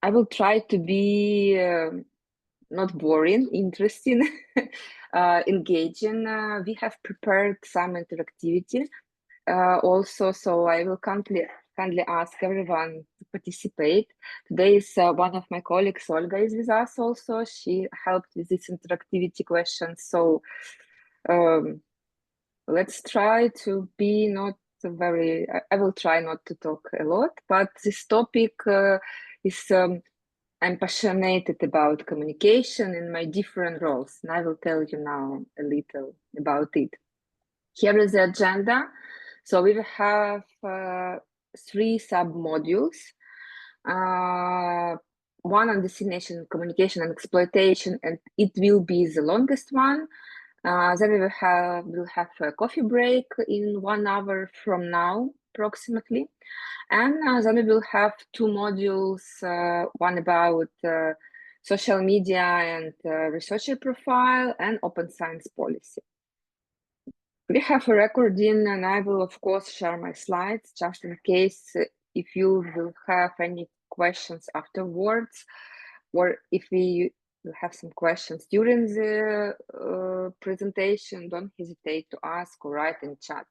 I will try to be not boring, interesting, engaging. We have prepared some interactivity also, so I will kindly ask everyone to participate. Today is one of my colleagues, Olga, is with us also. She helped with this interactivity questions. So let's try to be not very, I will try not to talk a lot, but this topic is, I'm passionate about communication in my different roles, and I will tell you now a little about it. Here is the agenda. So we will have 3 sub-modules. One on dissemination, communication, and exploitation, and it will be the longest one. Then we'll have a coffee break in 1 hour from now, approximately. And then we will have 2 modules, one about social media and researcher profile, and open science policy. We have a recording, and I will, of course, share my slides just in case if you will have any questions afterwards, or if we will have some questions during the presentation, don't hesitate to ask or write in chat.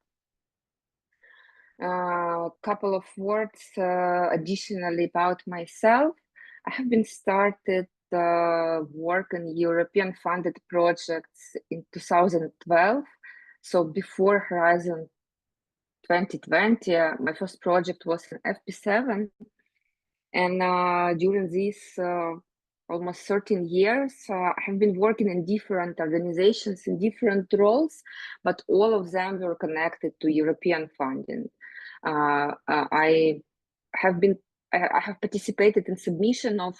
A couple of words additionally about myself. I have been started work in European funded projects in 2012. So before Horizon 2020, my first project was in FP7. And during these almost 13 years, I have been working in different organizations in different roles, but all of them were connected to European funding. I have participated in submission of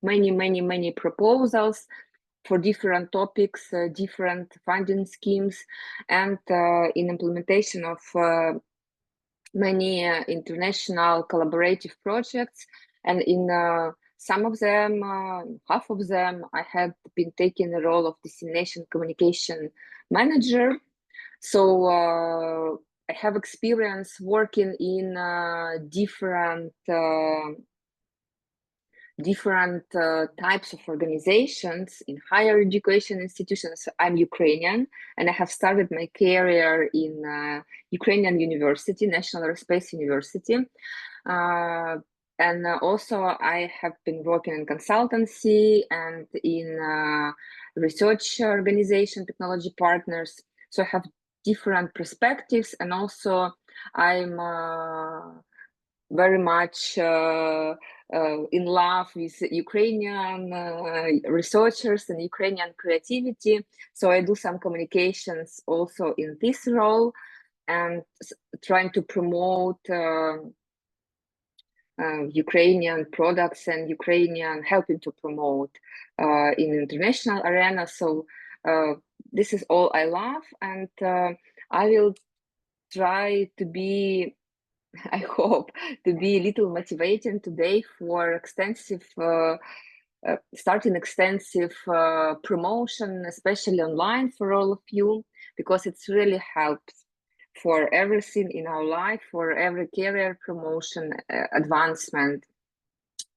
many proposals for different topics, different funding schemes, and in implementation of many international collaborative projects. And in some of them, half of them, I had been taking the role of dissemination communication manager. So I have experience working in different types of organizations in higher education institutions. I'm Ukrainian, and I have started my career in Ukrainian University, National Aerospace University. And also I have been working in consultancy and in research organization, technology partners. So I have different perspectives, and also I'm very much in love with Ukrainian researchers and Ukrainian creativity. So I do some communications also in this role, and trying to promote Ukrainian products and helping to promote in international arena. So this is all I love, and I will try to be, I hope, to be a little motivating today for starting extensive promotion, especially online for all of you, because it's really helps for everything in our life, for every career promotion, advancement.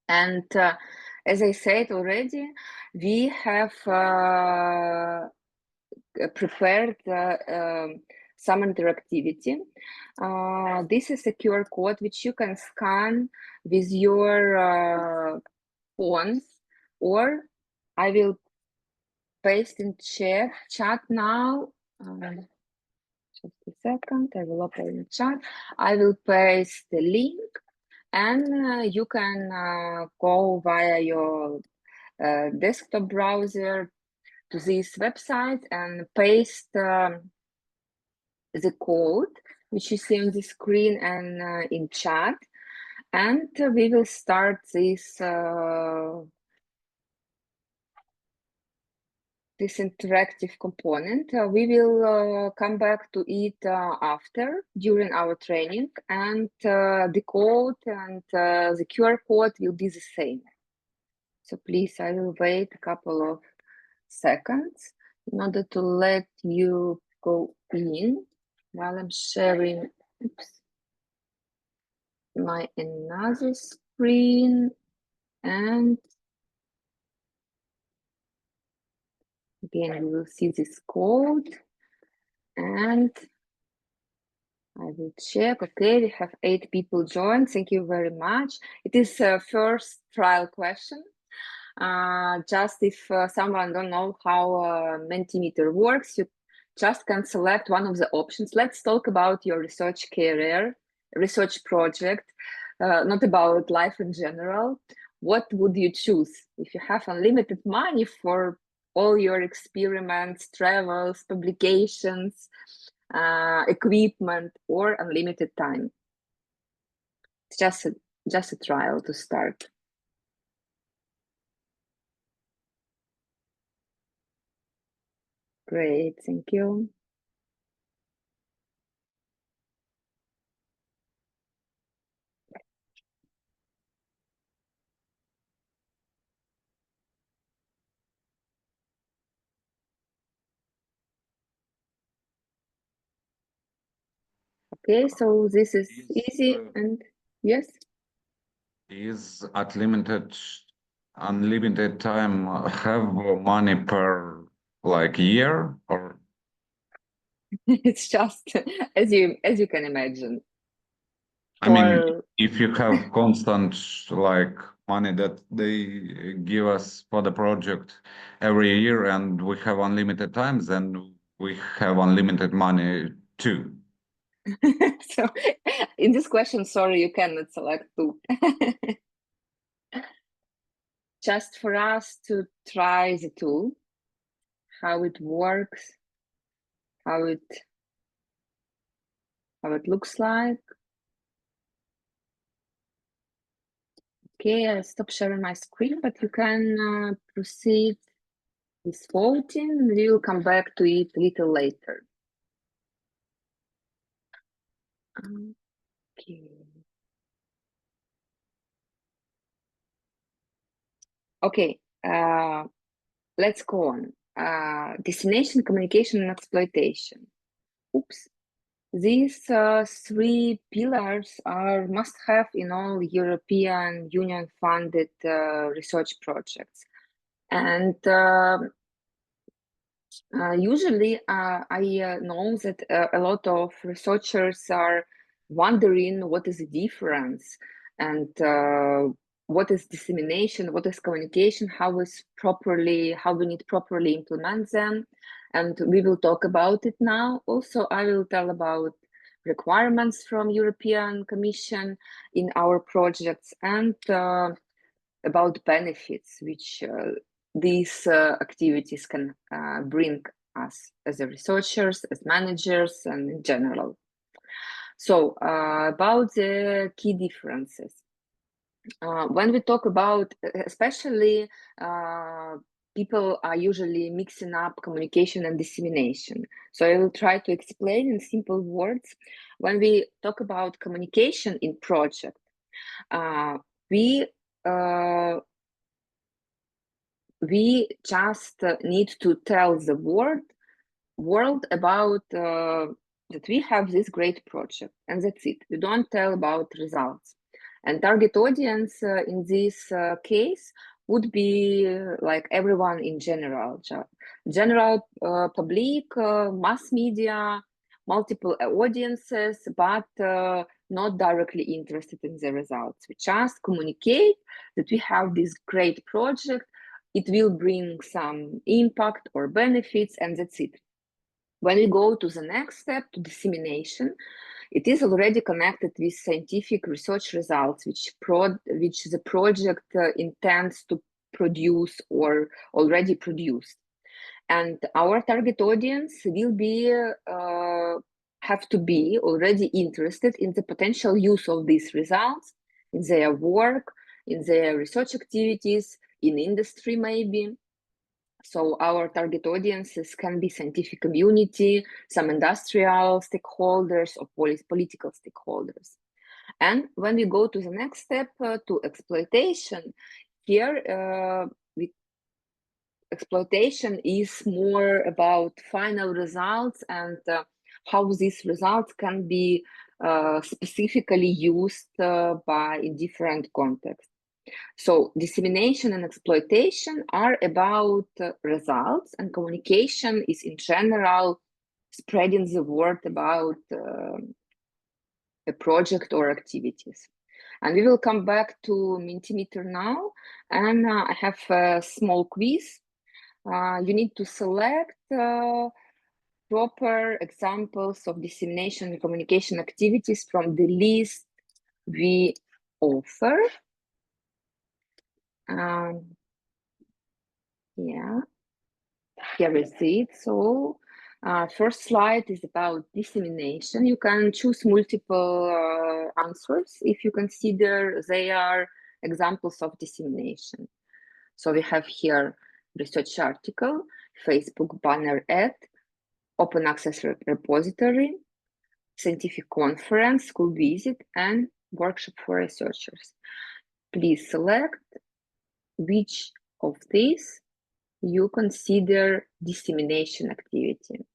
And as I said already, we have prepared some interactivity. This is a QR code which you can scan with your phones, or I will paste in chat now. Just a second, I will open the chat. I will paste the link, and you can go via your desktop browser to this website and paste the code which you see on the screen and in chat, and we will start this this interactive component. We will come back to it after, during our training, and the code and the QR code will be the same. So please, I will wait a couple of seconds in order to let you go in while I'm sharing my another screen. And again, we will see this code. And I will check. Okay, we have 8 people joined. Thank you very much. It is a first trial question. Just if someone don't know how Mentimeter works, you just can select one of the options. Let's talk about your research career, research project, not about life in general. What would you choose if you have unlimited money for all your experiments, travels, publications, equipment, or unlimited time? It's just a trial to start. Great, thank you. Okay, so this is easy and yes. Is unlimited time have money per like year or? It's just as you can imagine. I mean, if you have constant like money that they give us for the project every year and we have unlimited times, then we have unlimited money too. So in this question, sorry, you cannot select two. Just for us to try the tool, how it works, how it looks like. Okay, I stop sharing my screen, but you can proceed with voting. We will come back to it a little later. Okay. Okay, let's go on. Dissemination, communication, and exploitation. Oops. These 3 pillars are must-have in all European Union-funded research projects. And usually I know that a lot of researchers are wondering what is the difference and what is dissemination, what is communication, how we need properly implement them. And we will talk about it now. Also, I will tell about requirements from European Commission in our projects and about benefits which these activities can bring us as a researchers, as managers, and in general. So about the key differences. When we talk about, especially people are usually mixing up communication and dissemination. So I will try to explain in simple words. When we talk about communication in project, we just need to tell the world about that we have this great project, and that's it. We don't tell about results. And target audience in this case would be like everyone in general, public, mass media, multiple audiences, but not directly interested in the results. We just communicate that we have this great project. It will bring some impact or benefits, and that's it. When we go to the next step, to dissemination, it is already connected with scientific research results, which the project intends to produce or already produced. And our target audience will be have to be already interested in the potential use of these results in their work, in their research activities, in industry maybe. So our target audiences can be scientific community, some industrial stakeholders, or political stakeholders. And when we go to the next step, to exploitation, here exploitation is more about final results and how these results can be specifically used in different contexts. So dissemination and exploitation are about results, and communication is in general spreading the word about a project or activities. And we will come back to Mentimeter now, and I have a small quiz. You need to select proper examples of dissemination and communication activities from the list we offer. Yeah, here is it. So first slide is about dissemination. You can choose multiple answers if you consider they are examples of dissemination. So we have here research article, Facebook banner ad, open access repository, scientific conference, school visit, and workshop for researchers. Please select which of these you consider dissemination activity.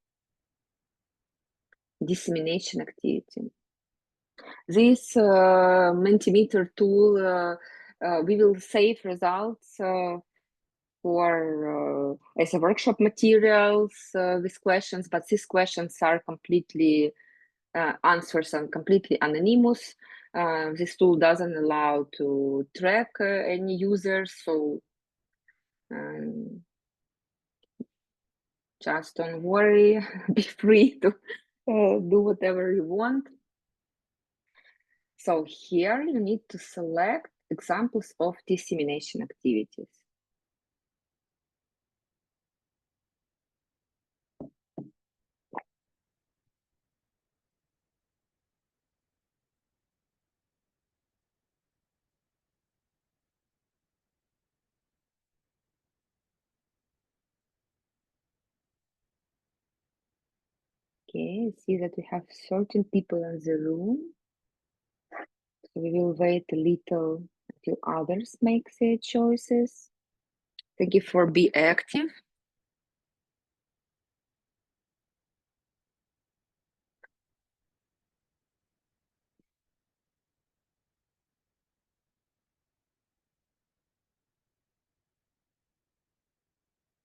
Dissemination activity. This Mentimeter tool, we will save results for as a workshop materials with questions, but these questions are completely answers and completely anonymous. This tool doesn't allow to track any users, so just don't worry, be free to do whatever you want. So here you need to select examples of dissemination activities. Okay, see that we have certain people in the room. So we will wait a little until others make their choices. Thank you for being active.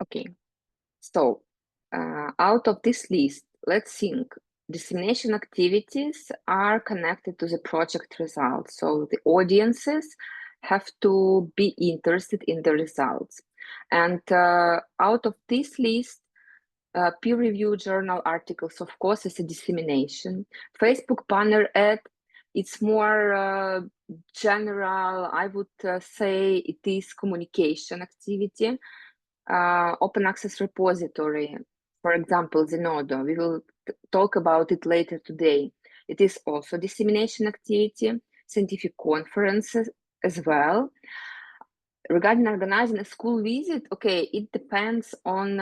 Okay, so out of this list, let's think. Dissemination activities are connected to the project results. So the audiences have to be interested in the results. And out of this list, peer-reviewed journal articles, of course, is a dissemination. Facebook banner ad, it's more general. I would say it is communication activity. Open access repository, for example, Zenodo, we will talk about it later today. It is also dissemination activity, scientific conferences as well. Regarding organizing a school visit, okay, it depends on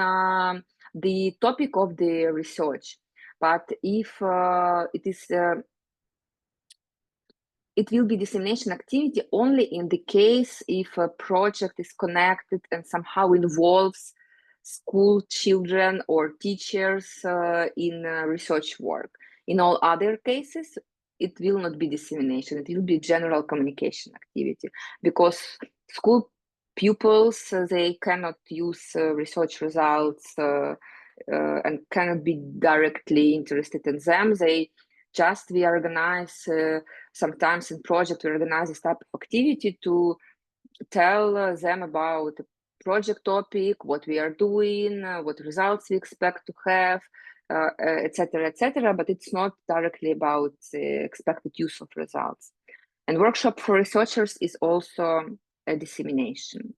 the topic of the research. But if it will be dissemination activity only in the case if a project is connected and somehow involves school children or teachers in research work. In all other cases, it will not be dissemination. It will be general communication activity, because school pupils, they cannot use research results and cannot be directly interested in them. We organize sometimes in project, we organize this type of activity to tell them about the project topic, what we are doing, what results we expect to have, etc., etc. But it's not directly about the expected use of results. And workshop for researchers is also a dissemination.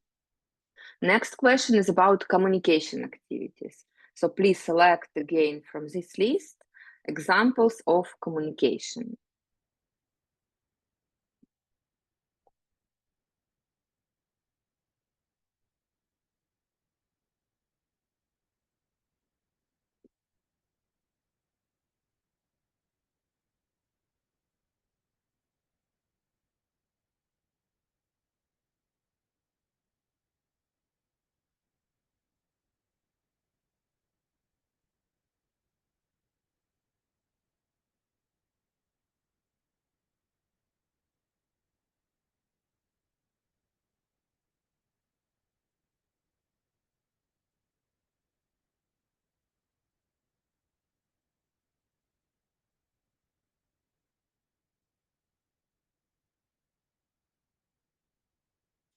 Next question is about communication activities. So please select again from this list examples of communication.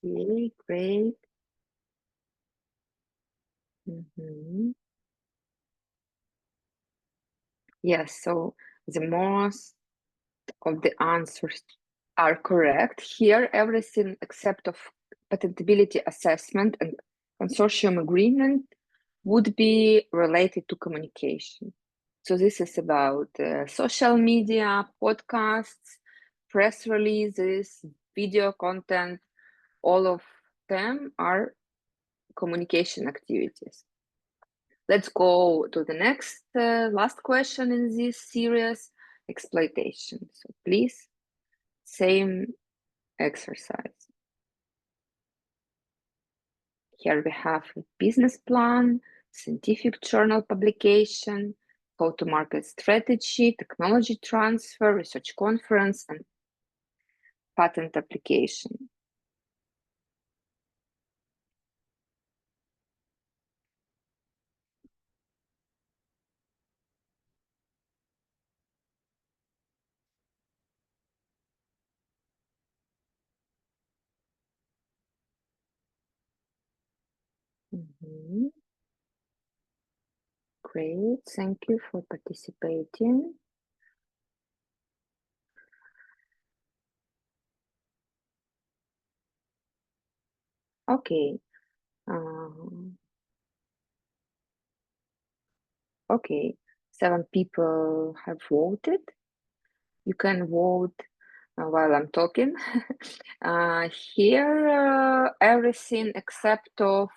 Okay, great. Yes, so the most of the answers are correct. Here, everything except of patentability assessment and consortium agreement would be related to communication. So this is about social media, podcasts, press releases, video content. All of them are communication activities. Let's go to the next last question in this series, exploitation. So please, same exercise. Here we have a business plan, scientific journal publication, go-to-market strategy, technology transfer, research conference, and patent application. Great, thank you for participating. Okay. Okay, 7 people have voted. You can vote while I'm talking. Here, everything except of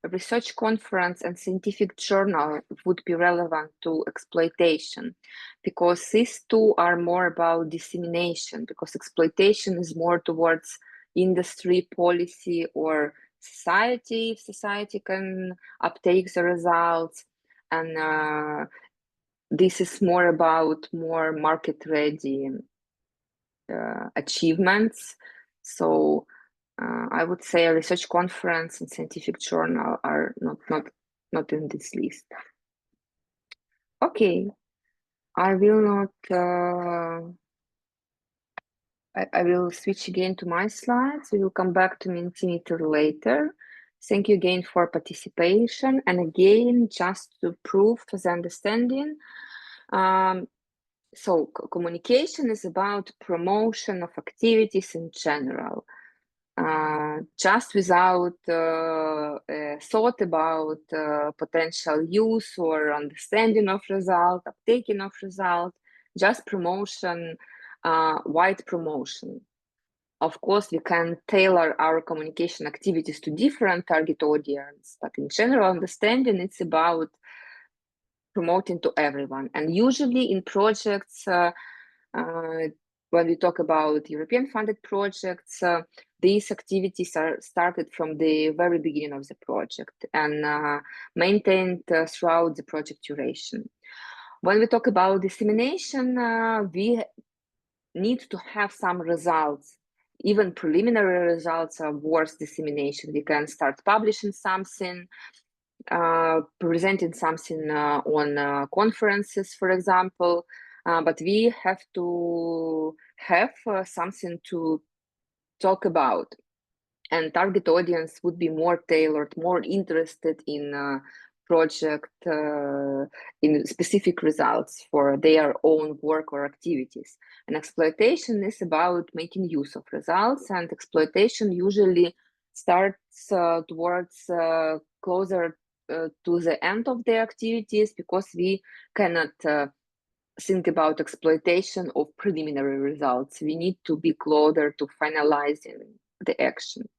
a research conference and scientific journal would be relevant to exploitation, because these two are more about dissemination, because exploitation is more towards industry, policy, or society, if society can uptake the results. And this is more about more market-ready achievements. So I would say a research conference and scientific journal are not in this list. Okay, I will not. I will switch again to my slides. We will come back to Mentimeter later. Thank you again for participation. And again, just to prove the understanding, so communication is about promotion of activities in general, just without thought about potential use or understanding of result, uptaking of result, just promotion, wide promotion. Of course, we can tailor our communication activities to different target audience, but in general understanding, it's about promoting to everyone. And usually in projects, when we talk about European funded projects, these activities are started from the very beginning of the project and maintained throughout the project duration. When we talk about dissemination, we need to have some results. Even preliminary results are worth dissemination. We can start publishing something, presenting something on conferences, for example, but we have to have something to talk about, and target audience would be more tailored, more interested in project, in specific results for their own work or activities. And exploitation is about making use of results, and exploitation usually starts towards closer to the end of the activities, because we cannot think about exploitation of preliminary results. We need to be closer to finalizing the action.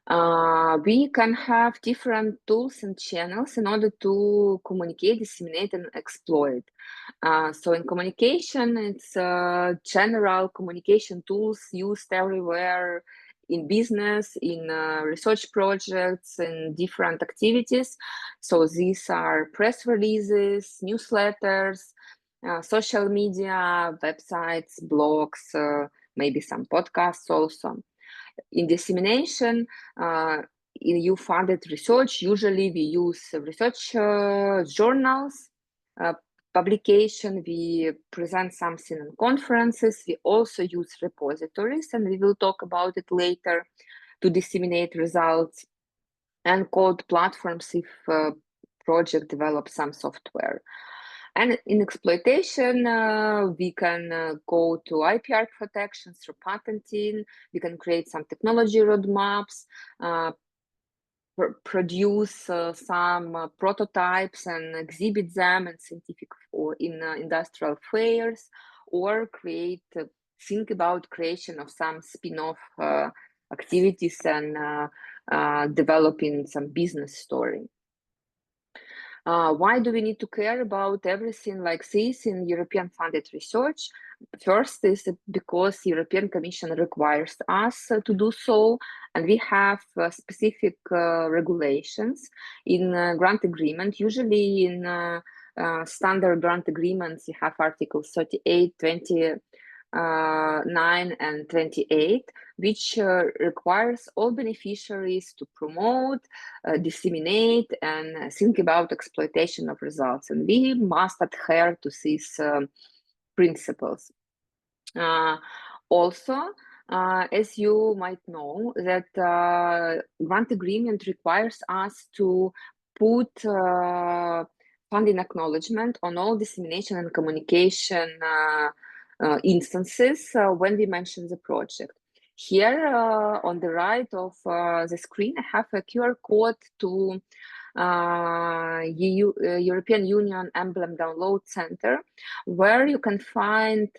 We can have different tools and channels in order to communicate, disseminate, and exploit. So in communication, it's general communication tools used everywhere in business, in research projects, in different activities. So these are press releases, newsletters, social media, websites, blogs, maybe some podcasts also. In dissemination, in EU-funded research, usually we use research journals, publication, we present something in conferences, we also use repositories, and we will talk about it later, to disseminate results, and code platforms if project develops some software. And in exploitation, we can go to IPR protection through patenting, we can create some technology roadmaps, produce some prototypes and exhibit them in scientific or in industrial fairs, or think about creation of some spin-off activities and developing some business story. Why do we need to care about everything like this in European funded research? First is because European Commission requires us to do so, and we have specific regulations in grant agreement. Usually in standard grant agreements, you have articles 38, 29 and 28, which requires all beneficiaries to promote, disseminate, and think about exploitation of results. And we must adhere to these principles. Also, as you might know, that grant agreement requires us to put funding acknowledgement on all dissemination and communication instances when we mention the project. Here on the right of the screen, I have a QR code to European Union Emblem Download Center, where you can find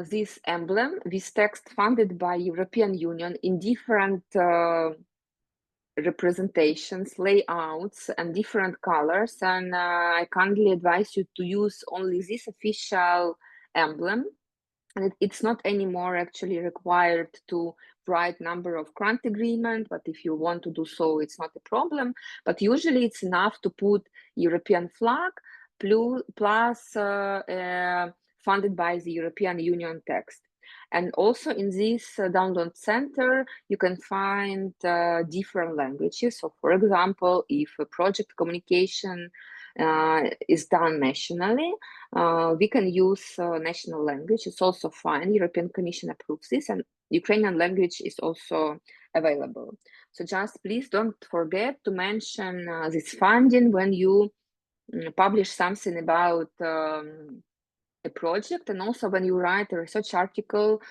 this emblem, this text funded by European Union in different representations, layouts, and different colors. And I kindly advise you to use only this official emblem. And it's not anymore actually required to write number of grant agreement, but if you want to do so, it's not a problem. But usually it's enough to put European flag plus funded by the European Union text. And also in this download center, you can find different languages. So for example, if a project communication is done nationally, we can use national language. It's also fine. European Commission approves this, and Ukrainian language is also available. So just please don't forget to mention this funding when you publish something about a project, and also when you write a research article,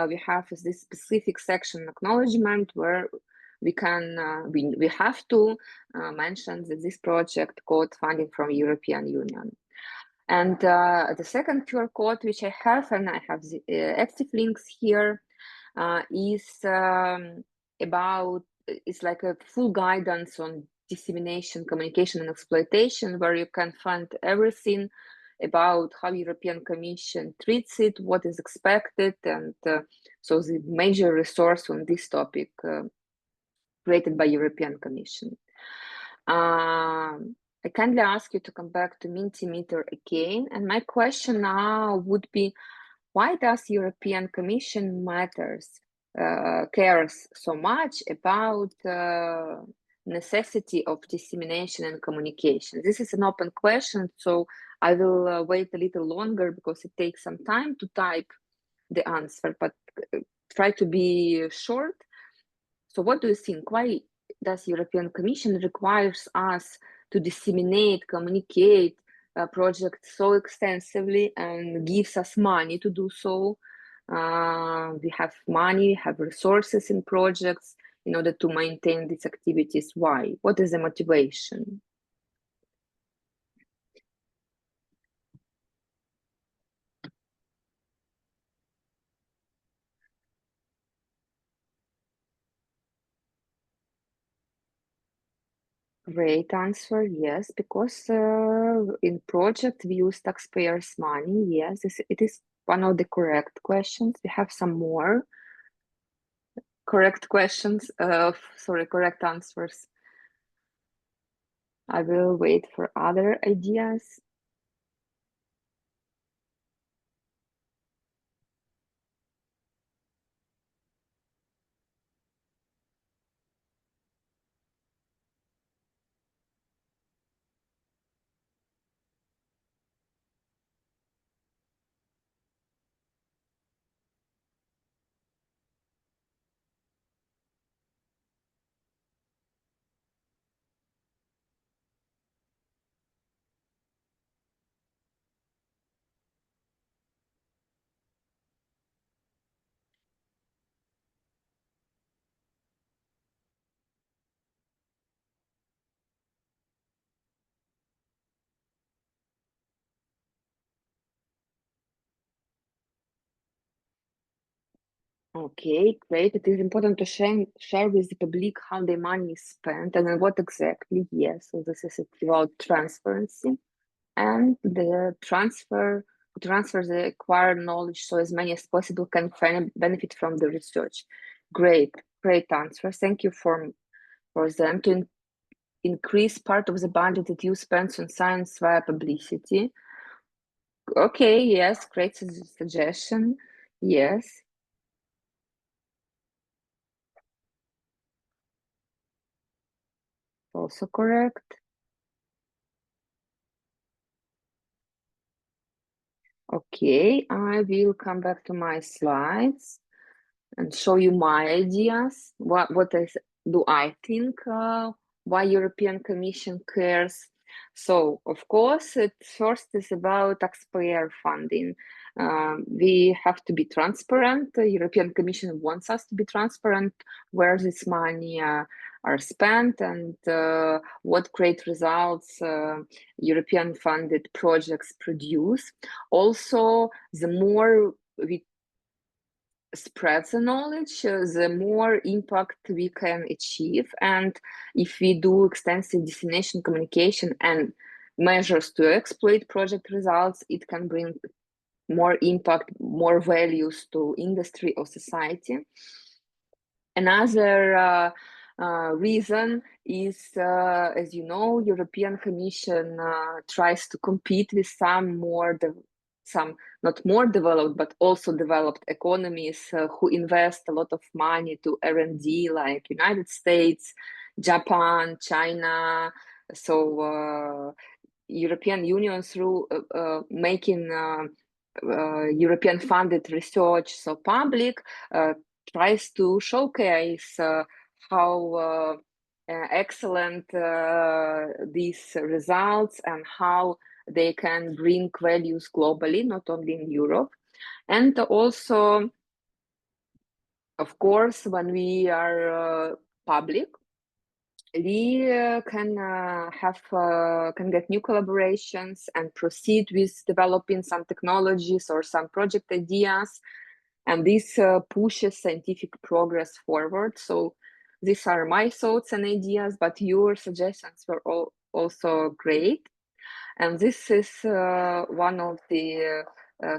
we have this specific section acknowledgement where we can we have to mention that this project got funding from European Union. And the second QR code which I have, and I have the active links here, is it's like a full guidance on dissemination, communication, and exploitation, where you can find everything about how European Commission treats it, what is expected, and so the major resource on this topic created by European Commission. I kindly ask you to come back to Mentimeter again, and my question now would be, why does European Commission cares so much about necessity of dissemination and communication? This is an open question, so I will wait a little longer because it takes some time to type the answer, but try to be short. So what do you think? Why does European Commission requires us to disseminate, communicate projects so extensively and gives us money to do so? We have money, have resources in projects in order to maintain these activities. Why? What is the motivation? Great answer. Yes, because in project we use taxpayers' money. Yes, it is one of the correct questions. We have some more correct questions. Correct answers. I will wait for other ideas. Okay, great. It is important to share with the public how the money is spent and then what exactly. Yes, so this is about transparency and the transfer the acquired knowledge so as many as possible can benefit from the research. Great answer. Thank you for them to increase part of the budget that you spend on science via publicity. Okay, yes, great suggestion. Yes. Also correct. Okay, I will come back to my slides and show you my ideas. What do I think why European Commission cares? So, of course, it first is about taxpayer funding. We have to be transparent. The European Commission wants us to be transparent where this money are spent and what great results European funded projects produce. Also, the more we spread the knowledge, the more impact we can achieve. And if we do extensive dissemination communication and measures to exploit project results, it can bring more impact, more values to industry or society. Another reason is, as you know, European Commission tries to compete with some not more developed, but also developed economies who invest a lot of money to R&D, like United States, Japan, China. So European Union, through making European funded research so public, tries to showcase how excellent these results and how they can bring values globally, not only in Europe. And also, of course, when we are public, we can get new collaborations and proceed with developing some technologies or some project ideas, and this pushes scientific progress forward. So these are my thoughts and ideas, but your suggestions were also great. And this is one of the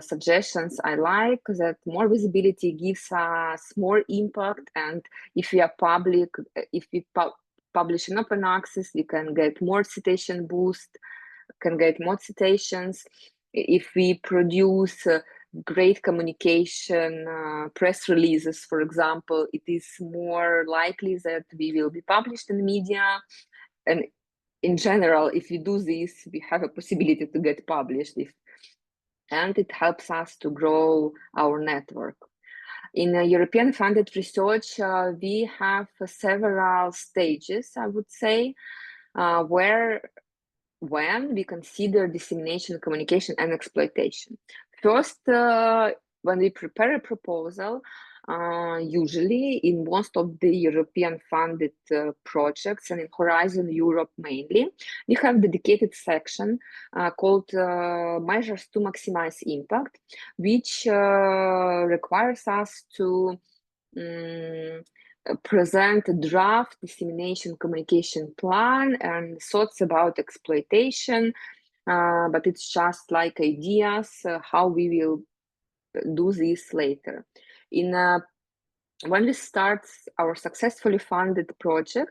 suggestions I like, that more visibility gives us more impact. And if we are public, if we publish in open access, we can get more citation boost, can get more citations. If we produce great communication press releases, for example, it is more likely that we will be published in media. And in general, if we do this, we have a possibility to get published, and it helps us to grow our network. In European funded research, we have several stages, I would say, when we consider dissemination, communication, and exploitation. First, when we prepare a proposal, usually in most of the European funded projects and in Horizon Europe mainly, we have dedicated section called Measures to Maximize Impact, which requires us to present a draft dissemination communication plan and thoughts about exploitation, but it's just like ideas how we will do this later. When we start our successfully funded project,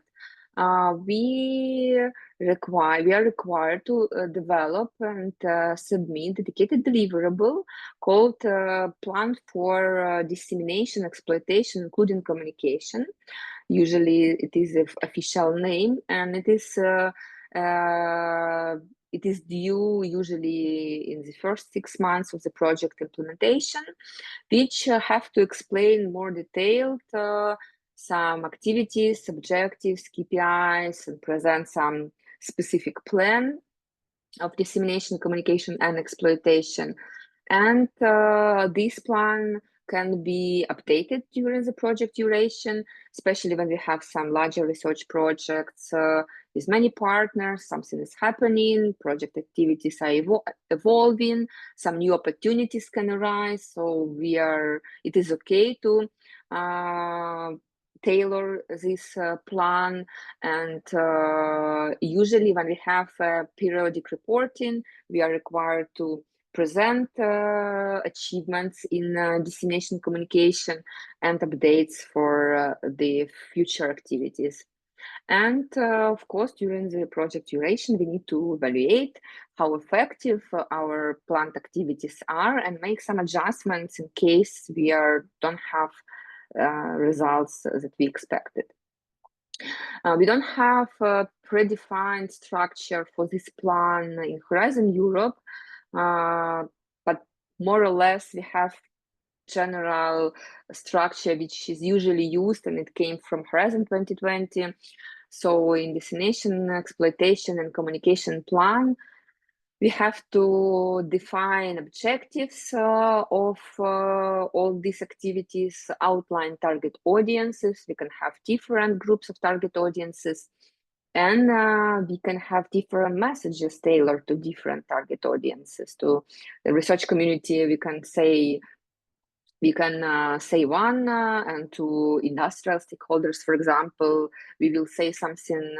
we are required to develop and submit dedicated deliverable called Plan for Dissemination, Exploitation, including Communication. Usually it is the official name, and it is due usually in the first 6 months of the project implementation, which have to explain more detailed some activities, objectives, KPIs, and present some specific plan of dissemination, communication, and exploitation. And this plan can be updated during the project duration, especially when we have some larger research projects with many partners, something is happening, project activities are evolving, some new opportunities can arise. So it is okay to tailor this plan, and usually when we have periodic reporting, we are required to present achievements in dissemination communication and updates for the future activities. And of course, during the project duration, we need to evaluate how effective our planned activities are and make some adjustments in case we don't have results that we expected. We don't have a predefined structure for this plan in Horizon Europe, but more or less we have general structure which is usually used, and it came from Horizon 2020. So in dissemination, exploitation, and communication plan, we have to define objectives of all these activities, outline target audiences. We can have different groups of target audiences, and we can have different messages tailored to different target audiences. To the research community, we can say one, and to industrial stakeholders, for example, we will say something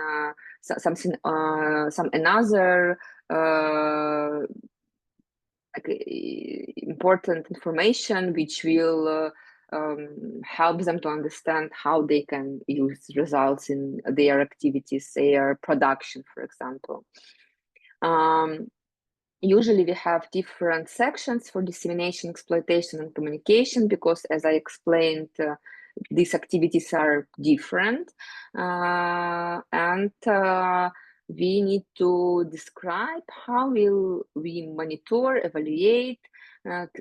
another important information which will help them to understand how they can use results in their activities, their production, for example. Usually we have different sections for dissemination, exploitation, and communication, because as I explained, these activities are different, and we need to describe how will we monitor, evaluate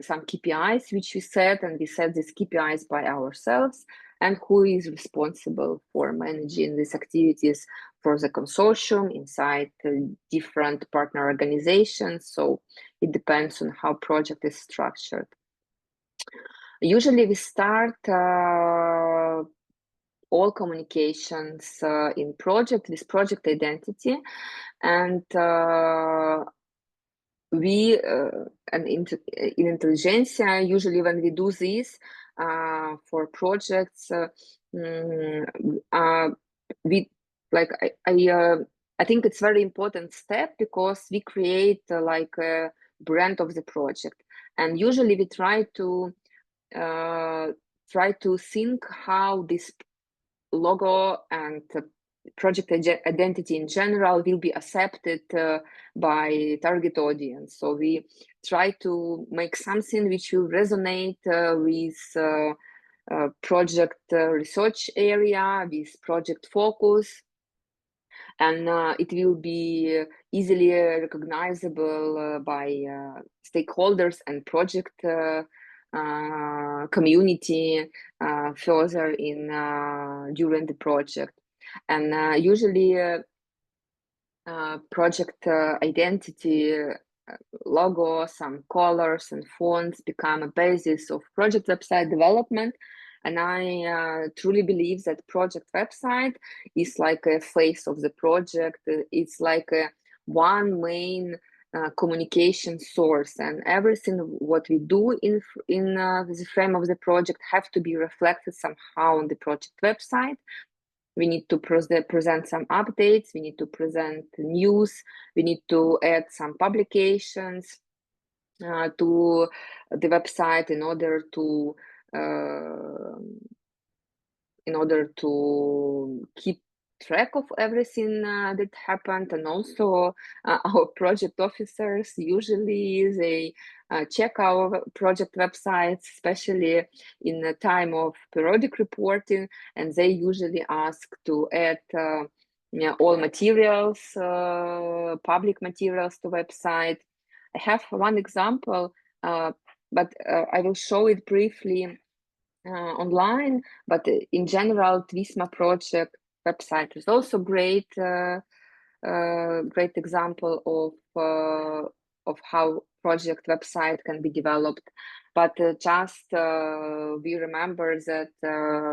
some KPIs which we set, and we set these KPIs by ourselves, and who is responsible for managing these activities for the consortium inside different partner organizations. So it depends on how project is structured. Usually we start all communications in project with project identity, and in Intelligentsia, usually when we do this for projects, I think it's very important step, because we create like a brand of the project, and usually we try to think how this logo and project identity in general will be accepted by target audience. So we try to make something which will resonate with project research area, with project focus, and it will be easily recognizable by stakeholders and project community further in during the project. And usually project identity, logo, some colors and fonts become a basis of project website development. And I truly believe that project website is like a face of the project. It's like a one main communication source, and everything what we do in the frame of the project have to be reflected somehow on the project website. We need to present some updates, we need to present news, we need to add some publications to the website in order to keep track of everything that happened. And also our project officers, usually they check our project websites, especially in the time of periodic reporting, and they usually ask to add all materials, public materials to website. I have one example, but I will show it briefly online. But in general, TWISMA project website is also great example of how project website can be developed. But just we remember that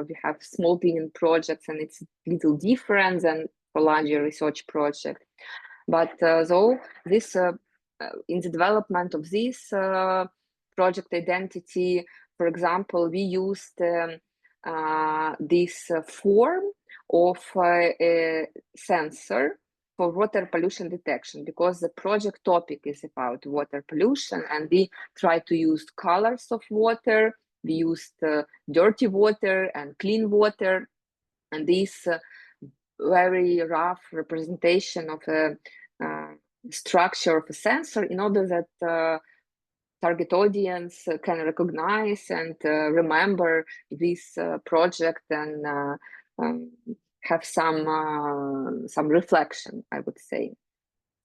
we have small beginning projects, and it's a little different than for larger research project. But though this in the development of this project identity, for example, we used this form of a sensor for water pollution detection, because the project topic is about water pollution, and we try to use colors of water. We used dirty water and clean water, and this very rough representation of a structure of a sensor in order that target audience can recognize and remember this project and have some reflection, I would say.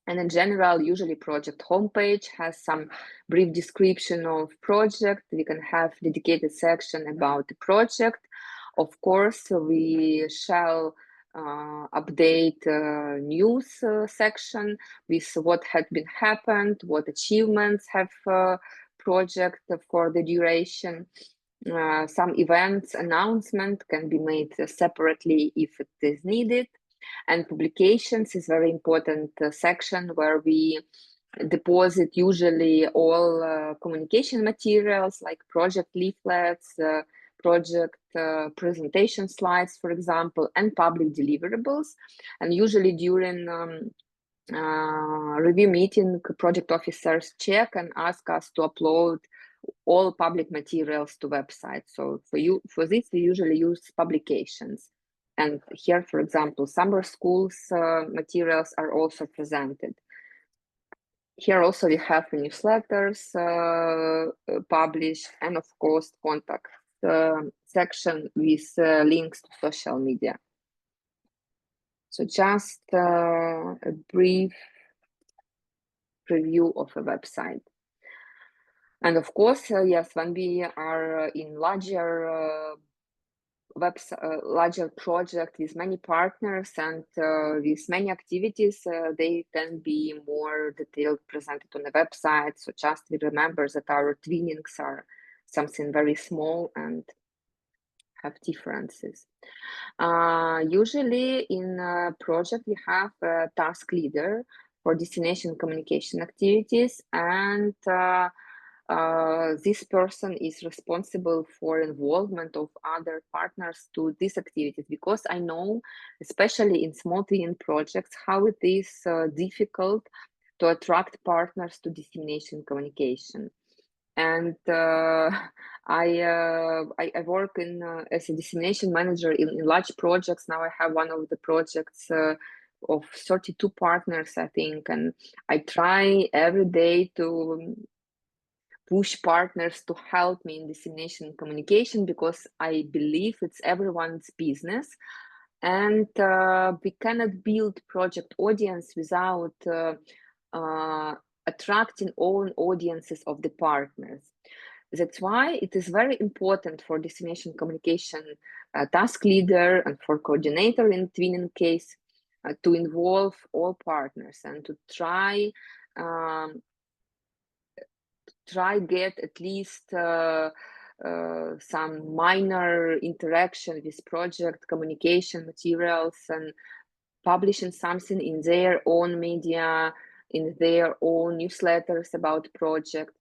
And in general, usually project homepage has some brief description of project. We can have dedicated section about the project. Of course, we shall update news section with what had been happened, what achievements have project for the duration. Some events announcement can be made separately if it is needed. And publications is very important section where we deposit usually all communication materials like project leaflets, project presentation slides, for example, and public deliverables. And usually during review meeting, project officers check and ask us to upload all public materials to website. So for this, we usually use publications. And here, for example, summer schools materials are also presented. Here also we have newsletters published, and of course contact section with links to social media. So just a brief preview of a website. And of course, yes, when we are in larger larger project with many partners and with many activities, they can be more detailed presented on the website. So just we remember that our trainings are something very small and have differences. Usually in a project, we have a task leader for destination communication activities, and this person is responsible for involvement of other partners to these activities, because I know, especially in small twinning projects, how it is difficult to attract partners to dissemination communication. And I work in as a dissemination manager in large projects. Now I have one of the projects of 32 partners, I think, and I try every day to push partners to help me in dissemination communication, because I believe it's everyone's business, and we cannot build project audience without attracting own audiences of the partners. That's why it is very important for dissemination communication task leader and for coordinator in twinning case to involve all partners and to try get at least some minor interaction with project communication materials and publishing something in their own media, in their own newsletters about project.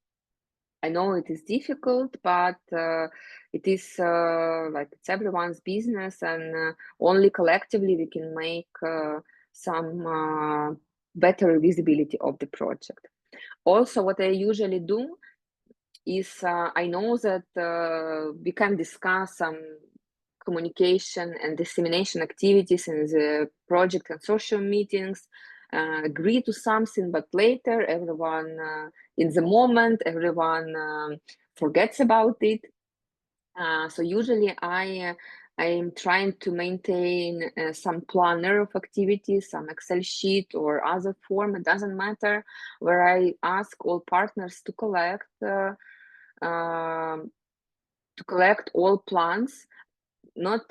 I know it is difficult, but it is like it's everyone's business, and only collectively we can make some better visibility of the project. Also, what I usually do is I know that we can discuss some communication and dissemination activities in the project and social meetings, agree to something, but later everyone in the moment, everyone forgets about it. So usually I am trying to maintain some planner of activities, some Excel sheet or other form, it doesn't matter, where I ask all partners to collect all plans, not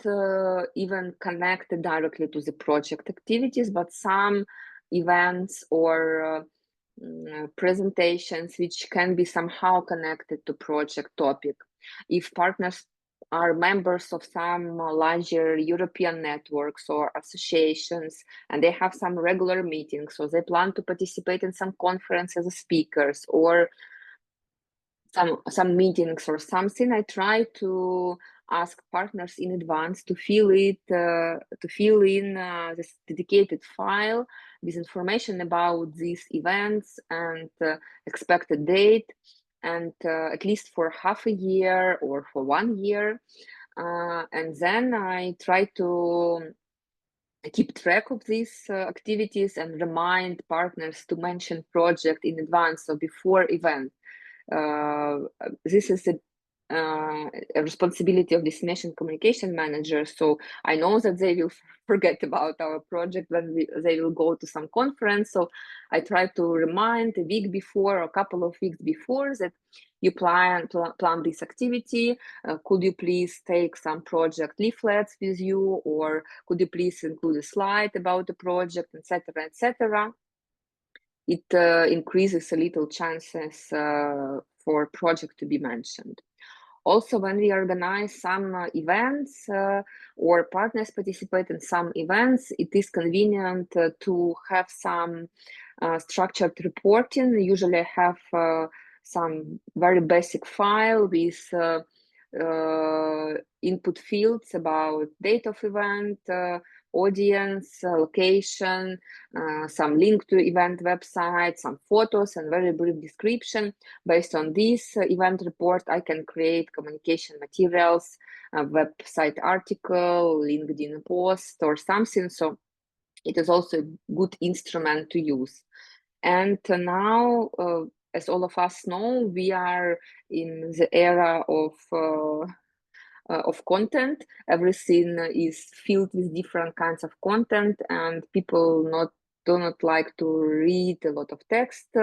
even connected directly to the project activities, but some events or presentations which can be somehow connected to project topic. If partners are members of some larger European networks or associations, and they have some regular meetings, so they plan to participate in some conferences as speakers or some meetings or something, I try to ask partners in advance to fill in this dedicated file with information about these events and expected date, and at least for half a year or for 1 year. And then I try to keep track of these activities and remind partners to mention project in advance, so before event. This is a responsibility of Dissemination Communication Manager. So I know that they will forget about our project when they will go to some conference. So I try to remind a week before or a couple of weeks before that you plan this activity. Could you please take some project leaflets with you, or could you please include a slide about the project, etc., etc. It increases a little chances for project to be mentioned. Also, when we organize some events or partners participate in some events, it is convenient to have some structured reporting. Usually I have some very basic file with input fields about date of event, audience, location, some link to event website, some photos, and very brief description. Based on this event report, I can create communication materials, a website article, LinkedIn post, or something. So it is also a good instrument to use. And now, as all of us know, we are in the era of content. Everything is filled with different kinds of content, and people do not like to read a lot of text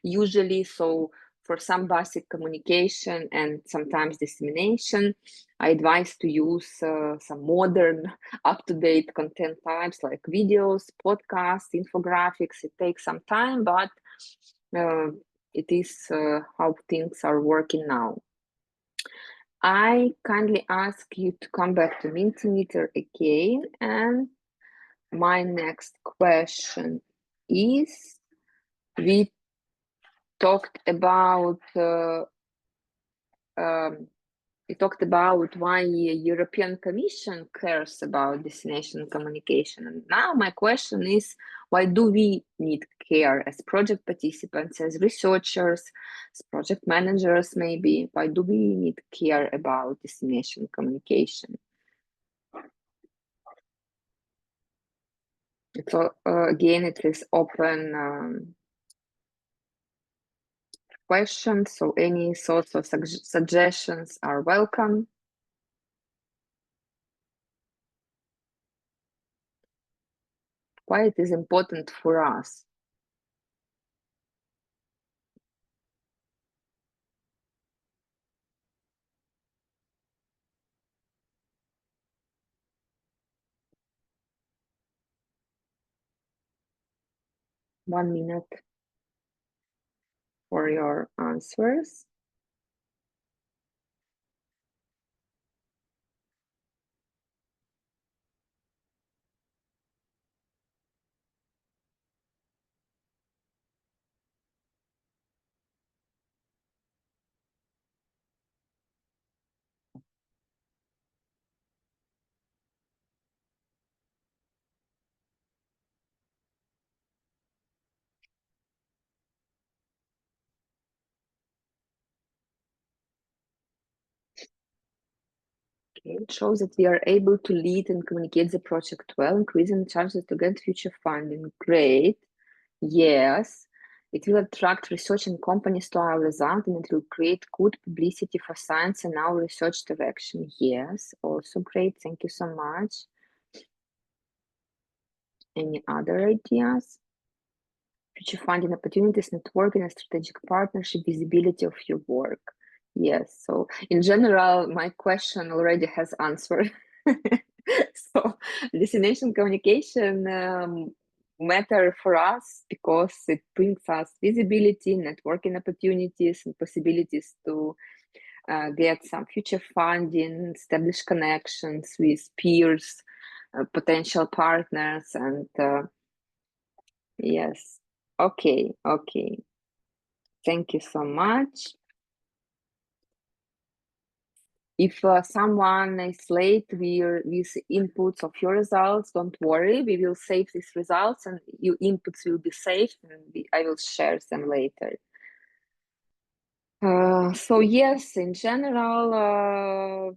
usually. So for some basic communication and sometimes dissemination, I advise to use some modern, up-to-date content types like videos, podcasts, infographics. It takes some time, but it is how things are working now. I kindly ask you to come back to Mentimeter again, and my next question is, we talked about why European Commission cares about destination communication. And now my question is, why do we need care as project participants, as researchers, as project managers maybe? Why do we need care about destination communication? So again, it is open questions, so any sorts of suggestions are welcome. Why it is important for us? One minute for your answers. Okay, it shows that we are able to lead and communicate the project well, increasing chances to get future funding. Great. Yes. It will attract research and companies to our result, and it will create good publicity for science and our research direction. Yes, also great. Thank you so much. Any other ideas? Future funding opportunities, networking, and strategic partnership, visibility of your work. Yes, so in general, my question already has answered. So destination communication matter for us because it brings us visibility, networking opportunities, and possibilities to get some future funding, establish connections with peers, potential partners, and yes. Okay. Thank you so much. if someone is late with inputs of your results, don't worry, we will save these results and your inputs will be saved, and I will share them later. So yes, in general,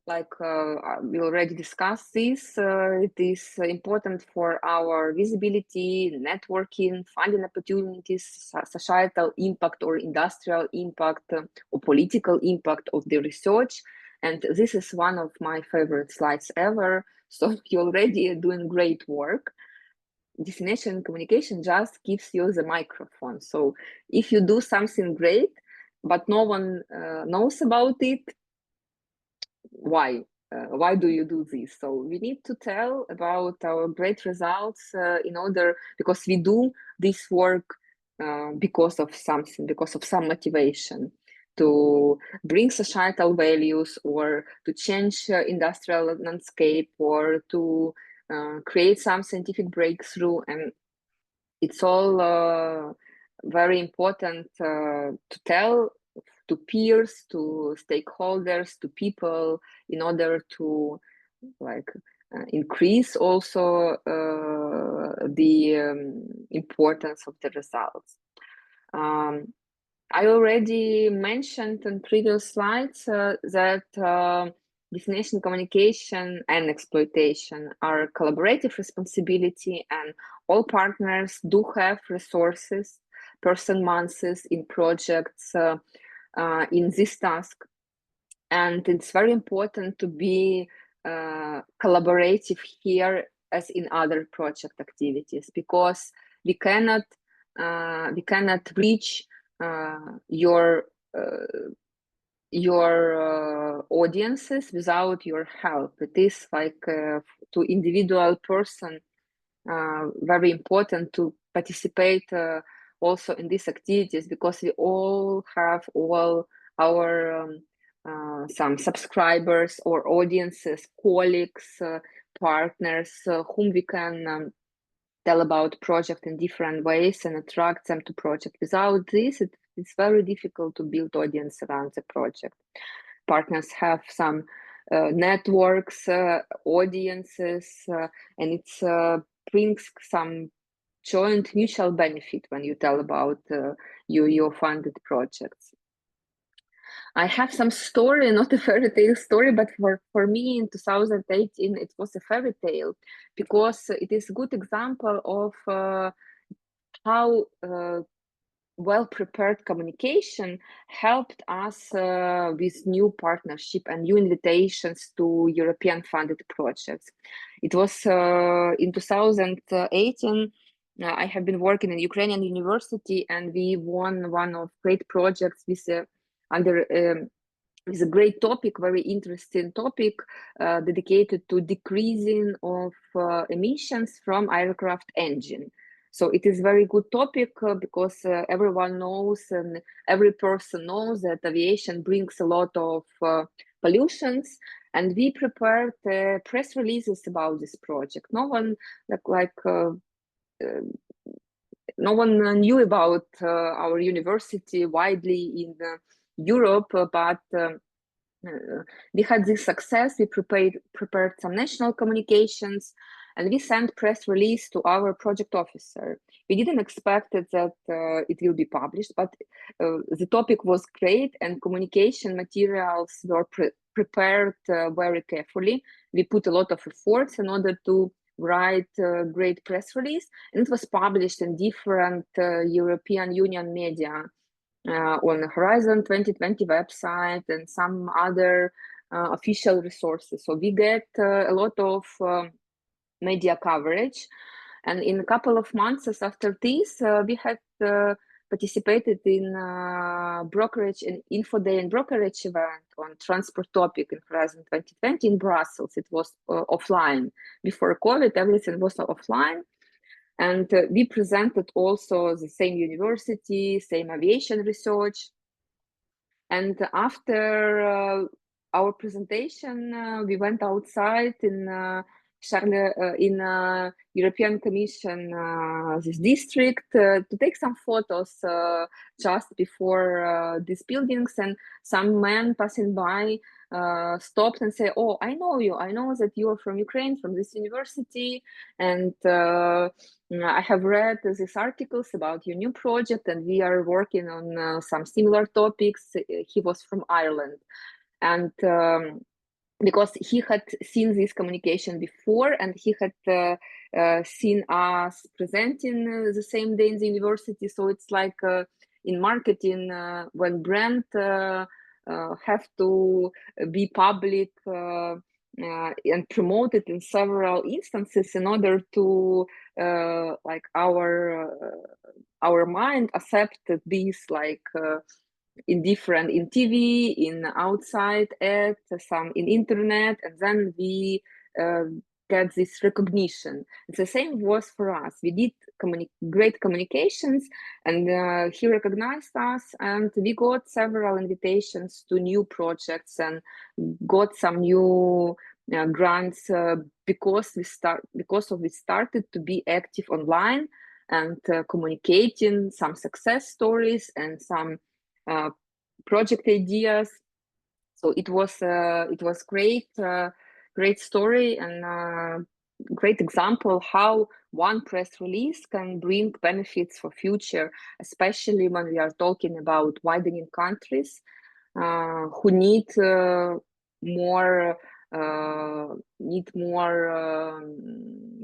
we already discussed this, it is important for our visibility, networking, funding opportunities, societal impact or industrial impact or political impact of the research. And this is one of my favorite slides ever. So you're already doing great work. Dissemination communication just gives you the microphone. So if you do something great, but no one knows about it, why do you do this? So we need to tell about our great results because we do this work because of something, because of some motivation to bring societal values or to change industrial landscape or to create some scientific breakthrough. And it's all very important to tell to peers, to stakeholders, to people, in order to increase also the importance of the results. I already mentioned in previous slides that dissemination communication and exploitation are collaborative responsibility, and all partners do have resources, person months in projects in this task. And it's very important to be collaborative here as in other project activities, because we cannot reach your audiences without your help. It is like to individual person very important to participate also in these activities, because we all have all our some subscribers or audiences, colleagues, partners whom we can tell about project in different ways and attract them to project. Without this, it's very difficult to build audience around the project. Partners have some networks, audiences, and it brings some joint mutual benefit when you tell about your funded projects. I have some story, not a fairy tale story, but for me in 2018, it was a fairy tale, because it is a good example of how well-prepared communication helped us with new partnership and new invitations to European funded projects. It was in 2018, I have been working in Ukrainian university, and we won one of great projects with with a great topic, very interesting topic, dedicated to decreasing of emissions from aircraft engine. So it is very good topic because everyone knows and every person knows that aviation brings a lot of pollutions, and we prepared press releases about this project. No one no one knew about our university widely in Europe, but we had this success. We prepared some national communications, and we sent press release to our project officer. We didn't expect that it will be published, but the topic was great, and communication materials were prepared very carefully. We put a lot of efforts in order to write a great press release, and it was published in different European Union media, on the Horizon 2020 website and some other official resources. So we get a lot of media coverage, and in a couple of months after this, we had participated in brokerage and info day and brokerage event on transport topic in Horizon 2020 in Brussels. It was offline. Before COVID, everything was offline. And we presented also the same university, same aviation research. And after our presentation, we went outside in Charlie, in European Commission, this district, to take some photos just before these buildings, and some man passing by stopped and say, "Oh, I know you. I know that you are from Ukraine, from this university, and I have read these articles about your new project, and we are working on some similar topics." He was from Ireland, and because he had seen this communication before, and he had seen us presenting the same day in the university. So it's like in marketing, when brand have to be public and promoted in several instances in order to like our mind accepted this like in different, in TV, in outside ad, some in internet, and then we get this recognition. The same was for us. We did great communications, and he recognized us, and we got several invitations to new projects and got some new grants because we started to be active online and communicating some success stories and some project ideas. So it was great story and great example how one press release can bring benefits for future, especially when we are talking about widening countries who need more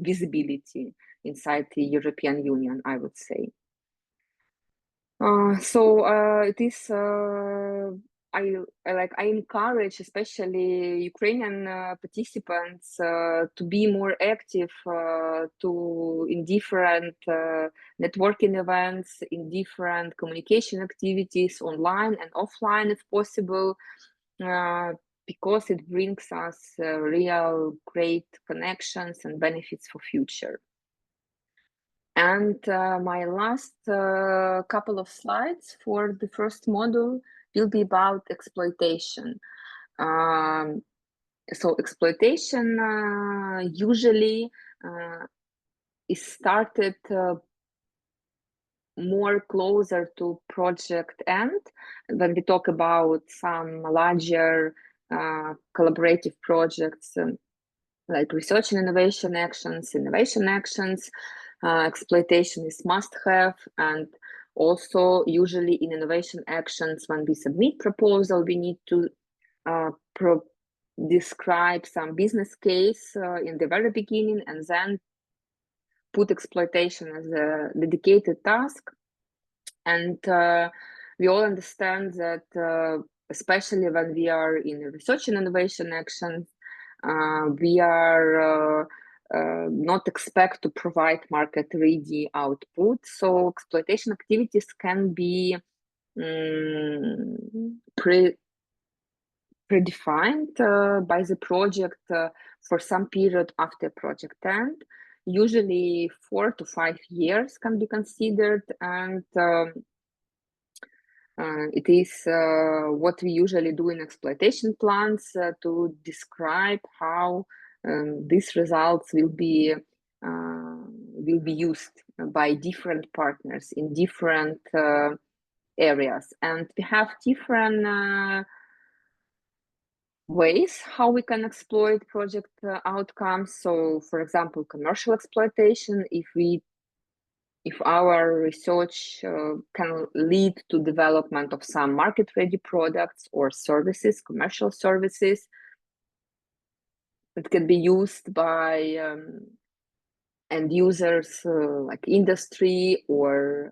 visibility inside the European Union, I would say. It is I encourage especially Ukrainian participants to be more active in different networking events, in different communication activities, online and offline if possible, because it brings us real great connections and benefits for future. And my last couple of slides for the first module will be about exploitation. So exploitation usually is started more closer to project end when we talk about some larger collaborative projects like research and innovation actions, exploitation is must-have, and also usually in innovation actions, when we submit proposal, we need to describe some business case in the very beginning, and then put exploitation as a dedicated task. And we all understand that, especially when we are in research and innovation actions, we are not expect to provide market-ready output. So exploitation activities can be predefined by the project for some period after project end. Usually 4 to 5 years can be considered, and it is what we usually do in exploitation plans to describe how these results will be used by different partners in different areas. And we have different ways how we can exploit project outcomes. So, for example, commercial exploitation, if our research can lead to development of some market-ready products or services, commercial services, that can be used by end users like industry or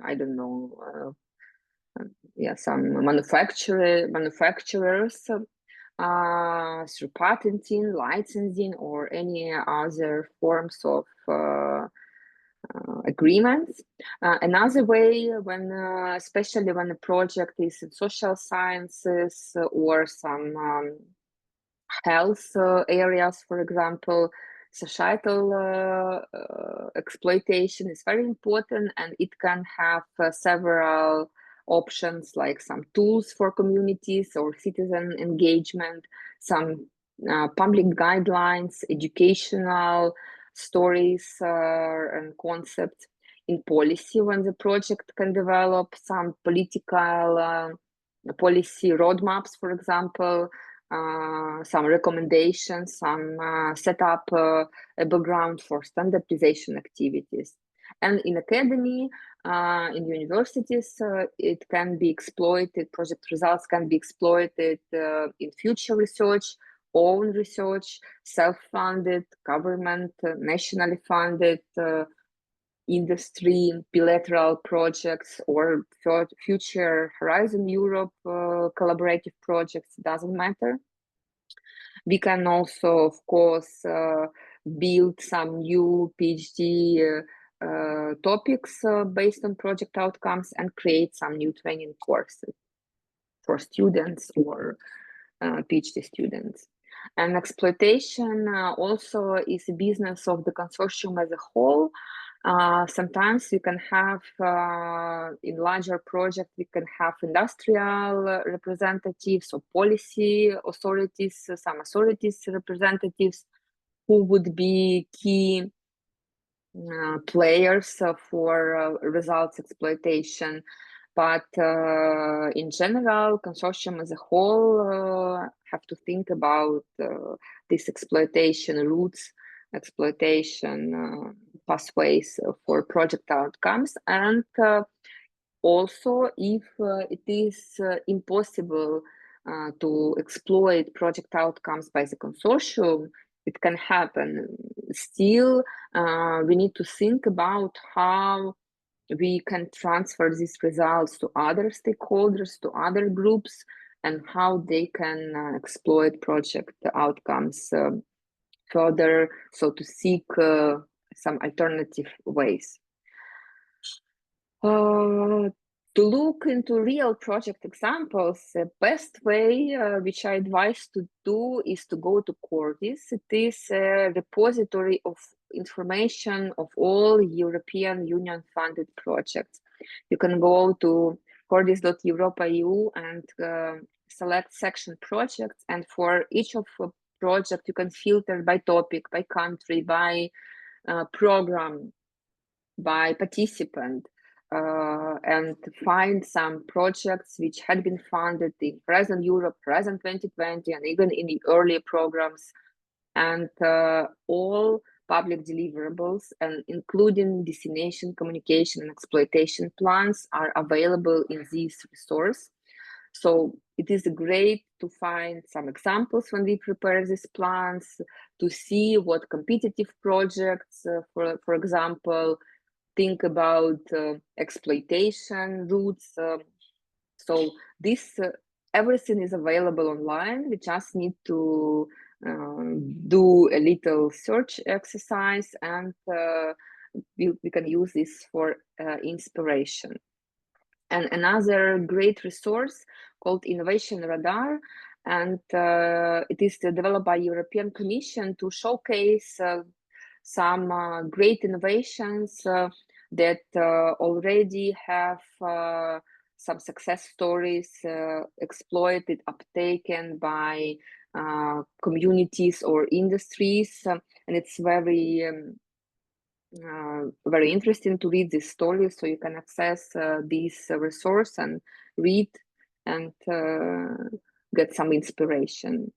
I don't know, some manufacturers through patenting, licensing, or any other forms of agreements. Another way, when especially when a project is in social sciences or some health areas, for example, societal exploitation is very important, and it can have several options, like some tools for communities or citizen engagement, some public guidelines, educational stories and concepts. In policy, when the project can develop some political policy roadmaps, for example, some recommendations, some set up a background for standardization activities. And in academy, in universities, it can be exploited, project results can be exploited in future research, own research, self-funded, government, nationally funded, industry, bilateral projects, or future Horizon Europe collaborative projects, doesn't matter. We can also, of course, build some new PhD topics based on project outcomes and create some new training courses for students or PhD students. And exploitation also is a business of the consortium as a whole. Sometimes we can have, in larger projects, we can have industrial representatives or policy authorities, some authorities representatives who would be key players for results exploitation. But in general, consortium as a whole have to think about this exploitation routes, exploitation pathways for project outcomes. And also, if it is impossible to exploit project outcomes by the consortium, it can happen. Still, we need to think about how we can transfer these results to other stakeholders, to other groups, and how they can exploit project outcomes further, so to seek some alternative ways. To look into real project examples, the best way, which I advise to do, is to go to Cordis. It is a repository of information of all European Union funded projects. You can go to cordis.europa.eu and select section projects, and for each of a project you can filter by topic, by country, by program, by participant, and find some projects which had been funded in Horizon Europe, Horizon 2020, and even in the earlier programs, and all public deliverables, and including dissemination, communication, and exploitation plans are available in this resource. So it is great to find some examples when we prepare these plans, to see what competitive projects, for example, think about exploitation routes. So this everything is available online. We just need to do a little search exercise, and we can use this for inspiration. And another great resource called Innovation Radar, and it is developed by European Commission to showcase some great innovations that already have some success stories exploited, uptaken by communities or industries, and it's very very interesting to read this story. So you can access this resource and read and get some inspiration.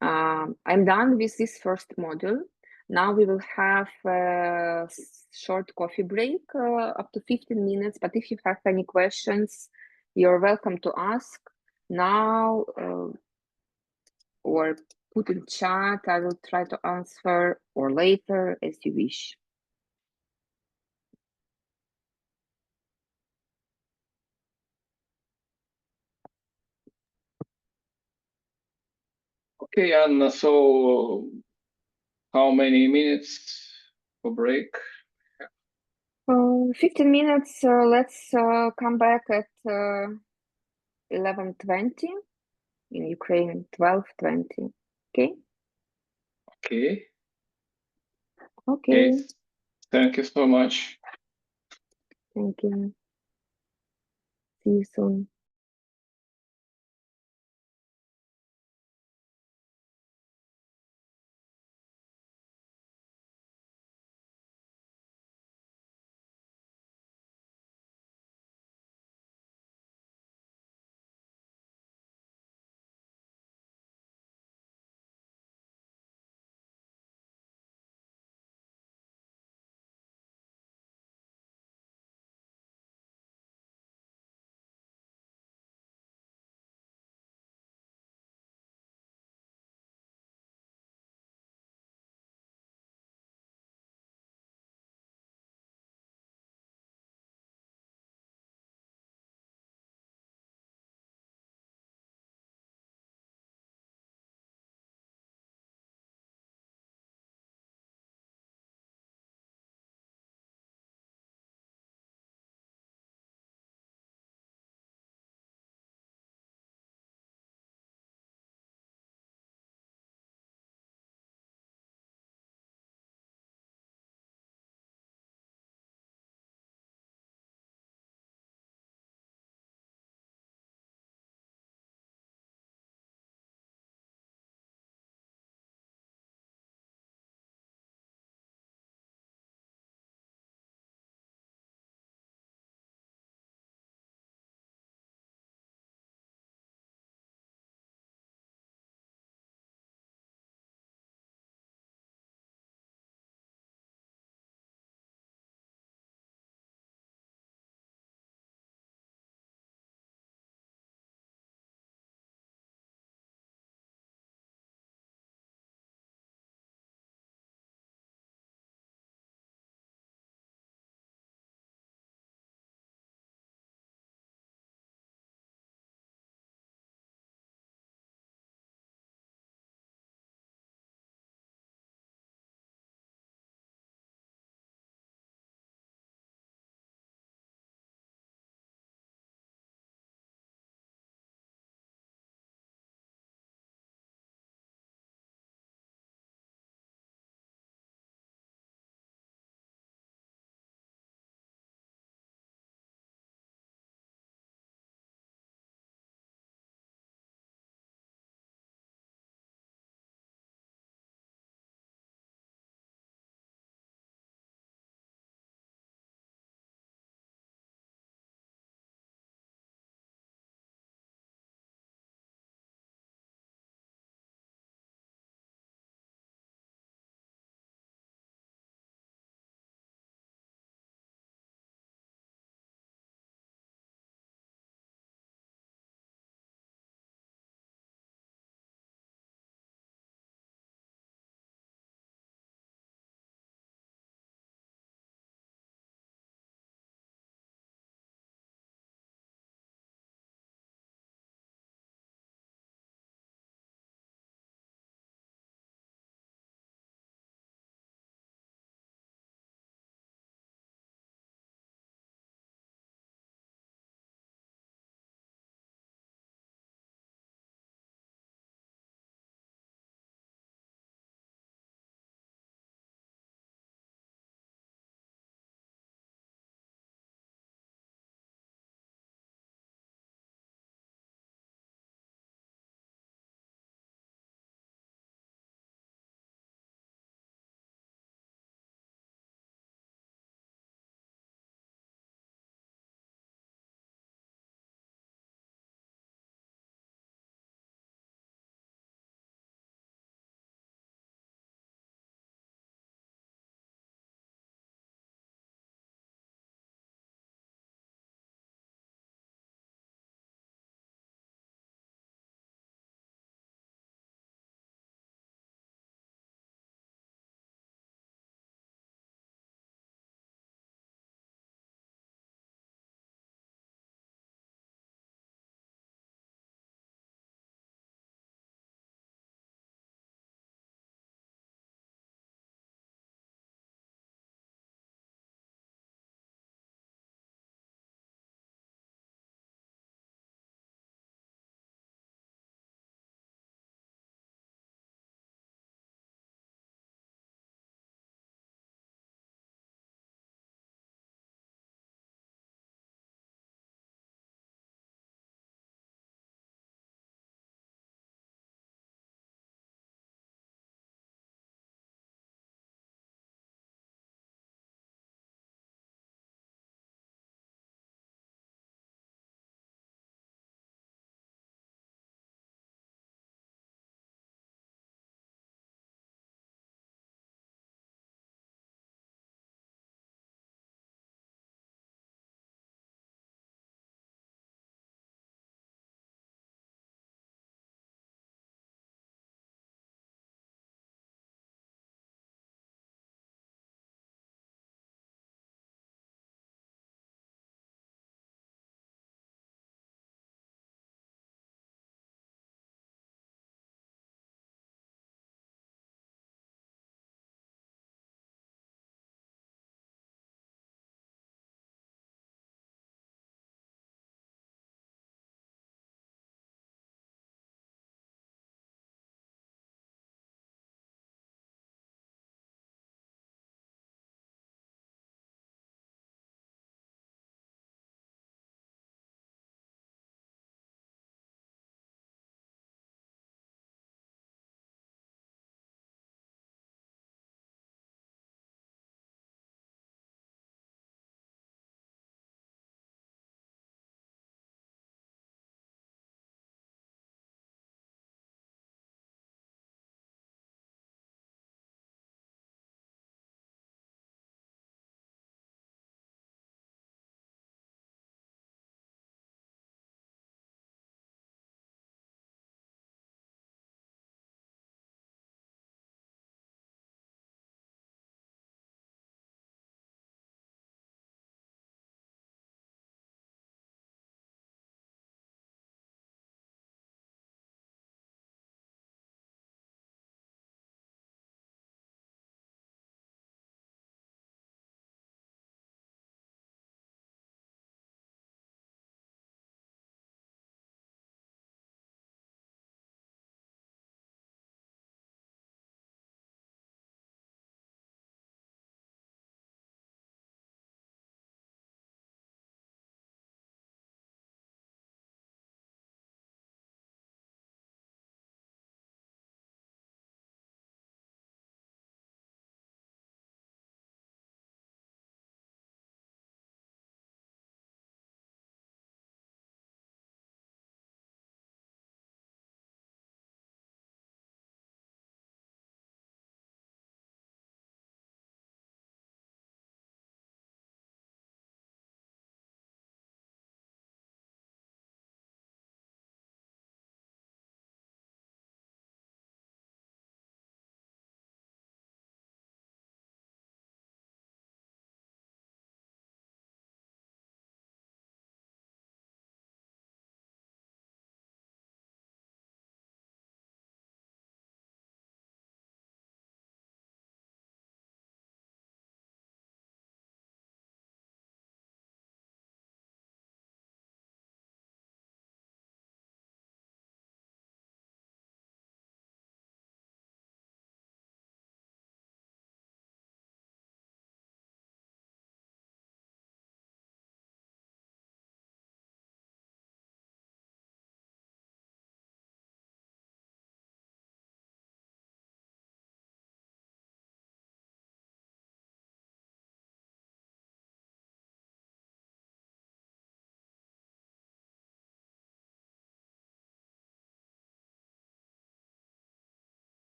I'm done with this first module. Now we will have a short coffee break, up to 15 minutes. But if you have any questions, you're welcome to ask now or put in chat. I will try to answer, or later, as you wish. Okay, Anna, so how many minutes for break? 15 minutes. Let's come back at 11:20. In Ukraine, 12:20. Okay? Okay. Okay. Thank you so much. Thank you. See you soon.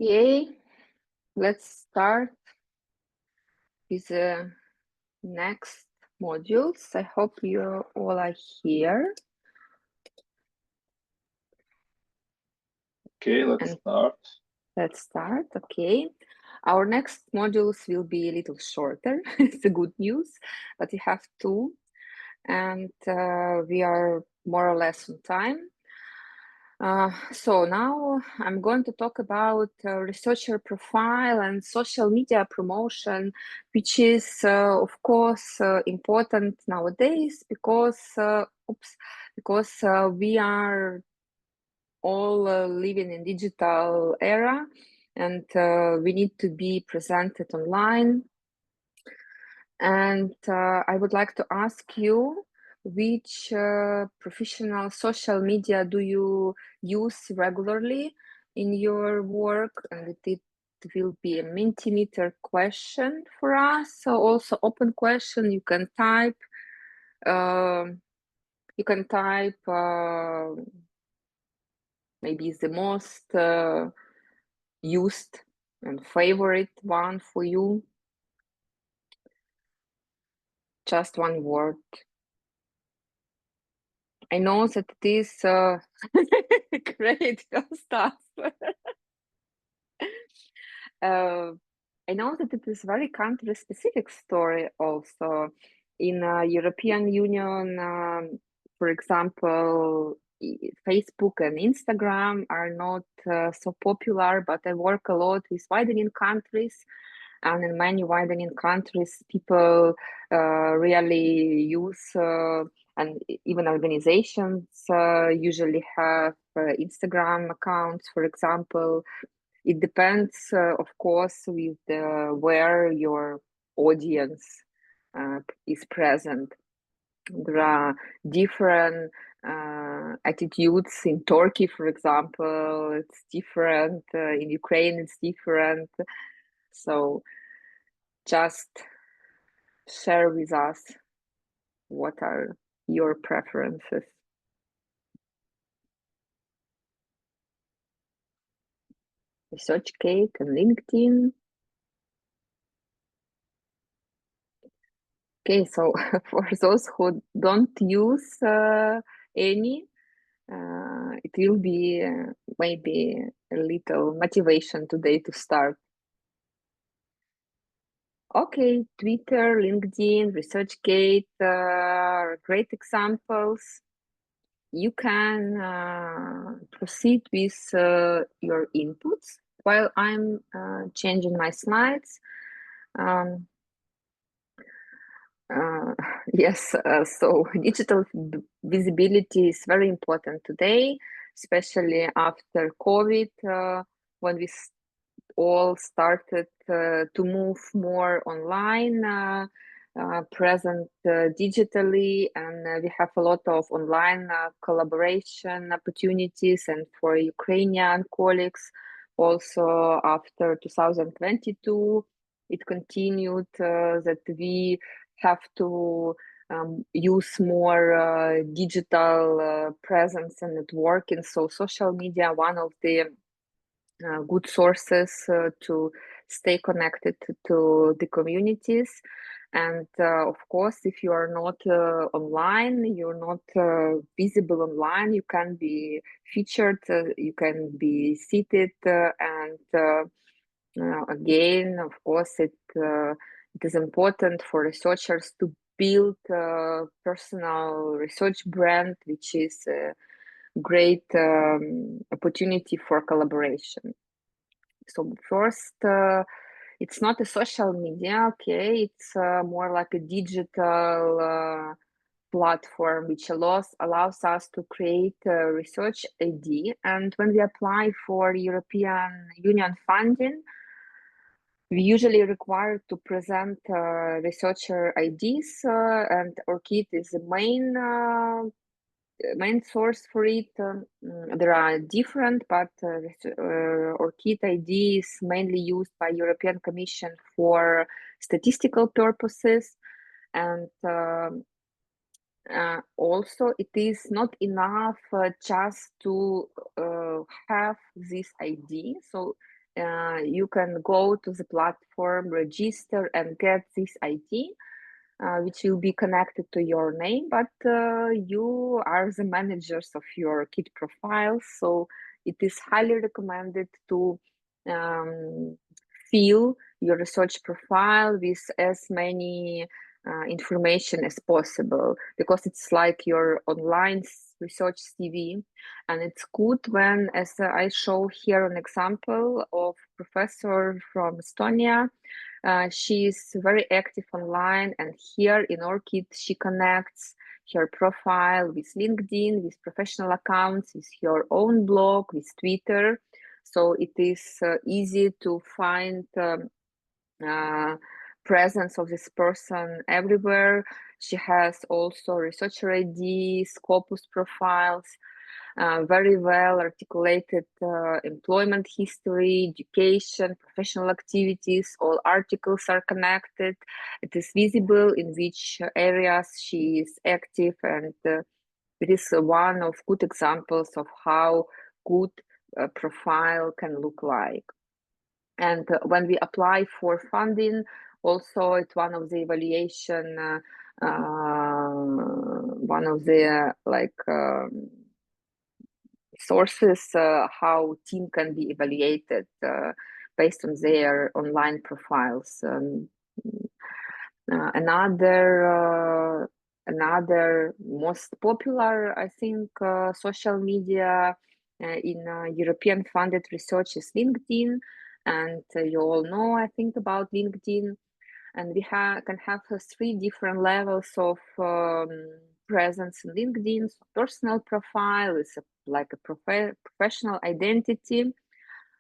Okay, let's start with the next modules. I hope you all are here. Okay, let's start. Let's start. Okay. Our next modules will be a little shorter. It's the good news, but we have two, and we are more or less on time. So now I'm going to talk about researcher profile and social media promotion, which is, of course, important nowadays because we are all living in digital era, and we need to be presented online. And I would like to ask you, which professional social media do you use regularly in your work? And it will be a Mentimeter question for us. So also open question. You can type. Maybe the most used and favorite one for you. Just one word. I know that it is great stuff. I know that it is very country-specific story also. In European Union, for example, Facebook and Instagram are not so popular, but I work a lot with widening countries. And in many widening countries, people really use, and even organizations usually have Instagram accounts, for example. It depends, of course, with where your audience is present. There are different attitudes in Turkey, for example. It's different. In Ukraine, it's different. So just share with us what are your preferences. ResearchGate and LinkedIn. Okay, so for those who don't use any, it will be maybe a little motivation today to start. Okay, Twitter, LinkedIn, ResearchGate are great examples. You can proceed with your inputs while I'm changing my slides. Yes, so digital visibility is very important today, especially after COVID, when we all started to move more online, present digitally, and we have a lot of online collaboration opportunities. And for Ukrainian colleagues, also after 2022, it continued that we have to use more digital presence and networking. So social media, one of the good sources to stay connected to the communities. And of course, if you are not online, you're not visible online, you can be featured, you can be seated, and again, of course, it is important for researchers to build a personal research brand, which is a great opportunity for collaboration. So first, it's not a social media, okay? It's more like a digital platform which allows us to create a research ID. And when we apply for European Union funding, we usually require to present researcher IDs, and ORCID is the main source for it. There are different, but ORCID ID is mainly used by European Commission for statistical purposes, and also it is not enough just to have this ID. So you can go to the platform, register, and get this ID, which will be connected to your name, but you are the managers of your kit profiles, so it is highly recommended to fill your research profile with as many information as possible, because it's like your online research CV, and it's good when, as I show here an example of professor from Estonia. She is very active online, and here in ORCID she connects her profile with LinkedIn, with professional accounts, with her own blog, with Twitter. So it is easy to find presence of this person everywhere. She has also researcher ID, Scopus profiles, very well articulated employment history, education, professional activities. All articles are connected. It is visible in which areas she is active, and it is one of good examples of how good a profile can look like. And when we apply for funding, also it's one of the evaluation, one of the sources how team can be evaluated based on their online profiles. Another most popular, I think, social media in European funded research is LinkedIn. And you all know, I think, about LinkedIn. And we can have 3 different levels of presence in LinkedIn. So personal profile is like a professional identity.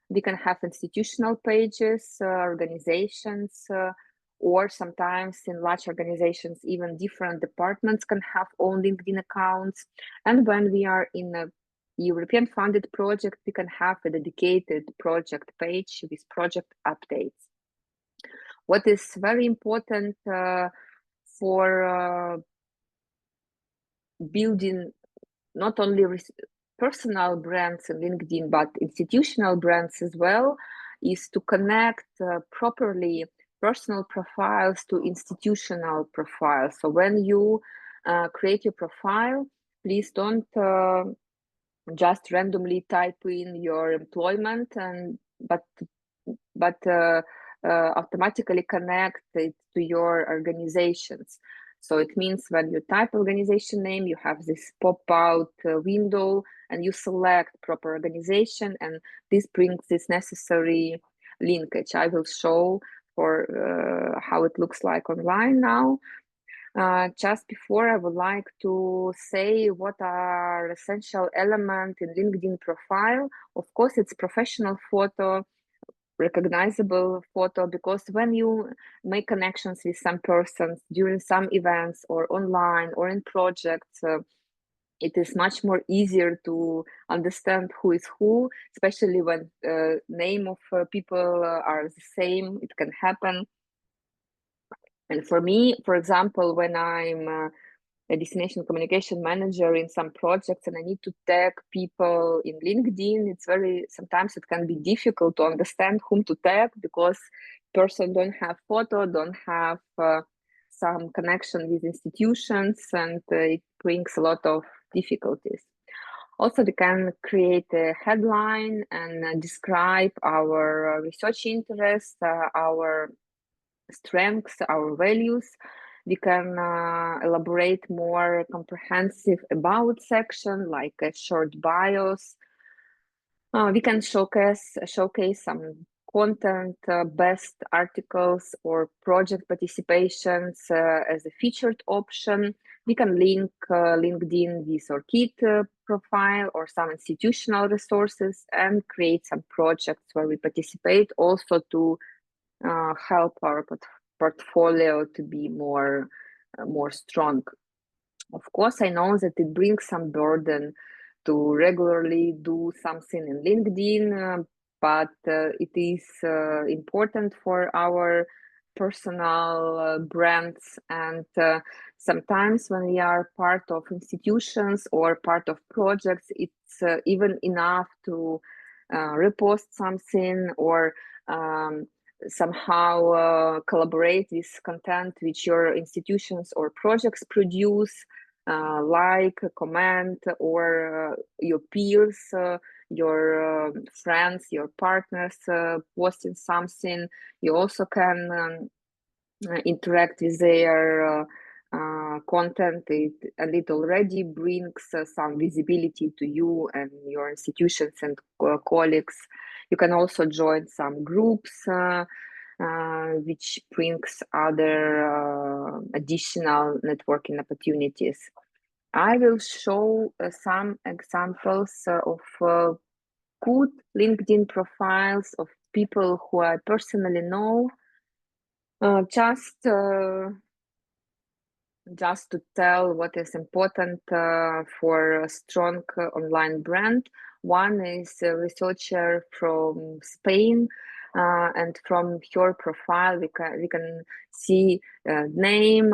We can have institutional pages, organizations, or sometimes in large organizations, even different departments can have own LinkedIn accounts. And when we are in a European funded project, we can have a dedicated project page with project updates. What is very important for building not only personal brands in LinkedIn, but institutional brands as well, is to connect properly personal profiles to institutional profiles. So when you create your profile, please don't just randomly type in your employment, but automatically connect it to your organizations. So it means when you type organization name, you have this pop-out window and you select proper organization, and this brings this necessary linkage. I will show for how it looks like online now. Just before, I would like to say what are essential elements in LinkedIn profile. Of course, it's professional photo, recognizable photo, because when you make connections with some persons during some events or online or in projects, it is much more easier to understand who is who, especially when name of people are the same. It can happen. And for me, for example, when I'm a destination communication manager in some projects and I need to tag people in LinkedIn, it's sometimes it can be difficult to understand whom to tag, because person don't have photo, don't have some connection with institutions, and it brings a lot of difficulties. Also, we can create a headline and describe our research interests, our strengths, our values. We can elaborate more comprehensive about section, like a short bios. We can showcase some content, best articles or project participations as a featured option. We can link LinkedIn with our kit profile or some institutional resources, and create some projects where we participate, also to help our portfolio to be more strong. Of course, I know that it brings some burden to regularly do something in LinkedIn, but it is important for our personal brands. And sometimes when we are part of institutions or part of projects, it's even enough to repost something, or somehow collaborate with content which your institutions or projects produce, like, comment, or your peers, your friends, your partners posting something. You also can interact with their content, and it already brings some visibility to you and your institutions and colleagues. You can also join some groups which brings other additional networking opportunities. I will show some examples of good LinkedIn profiles of people who I personally know, just to tell what is important for a strong online brand. One is a researcher from Spain, and from her profile we can see name,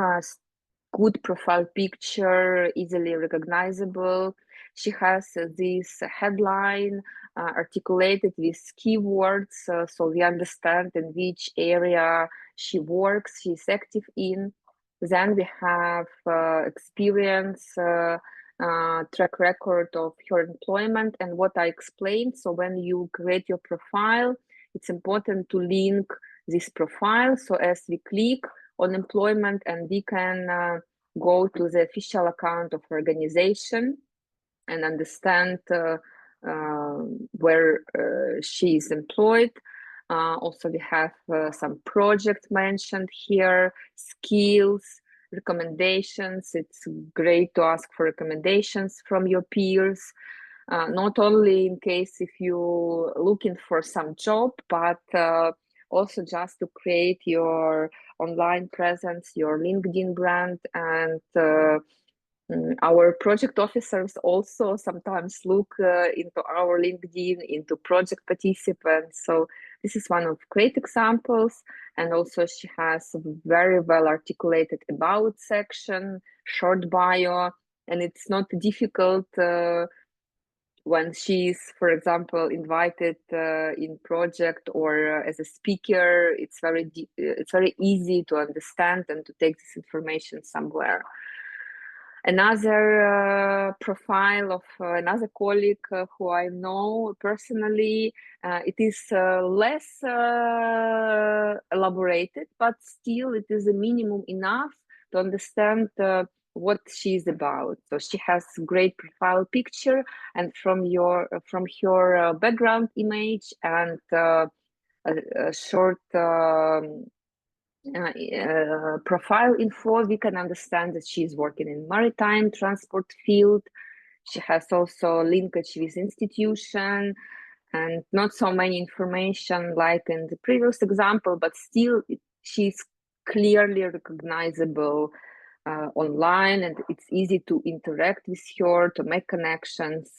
good profile picture, easily recognizable. She has this headline articulated with keywords, so we understand in which area she works, she's active in. Then we have experience, track record of her employment, and what I explained. So when you create your profile, it's important to link this profile. So as we click on employment, and we can go to the official account of organization and understand where she is employed. Also, we have some projects mentioned here, skills, recommendations. It's great to ask for recommendations from your peers, not only in case if you're looking for some job, but also just to create your online presence, your LinkedIn brand. And our project officers also sometimes look into our LinkedIn, into project participants. So this is one of great examples. And also she has a very well articulated about section, short bio, and it's not difficult when she's, for example, invited in project or as a speaker. It's very easy to understand and to take this information somewhere. Another profile of another colleague who I know personally, it is less elaborated, but still it is a minimum enough to understand what she's about. So she has great profile picture, and from her background image and a short profile info, we can understand that she's working in maritime transport field. She has also linkage with institution, and not so many information like in the previous example, but still she's clearly recognizable online, and it's easy to interact with her, to make connections.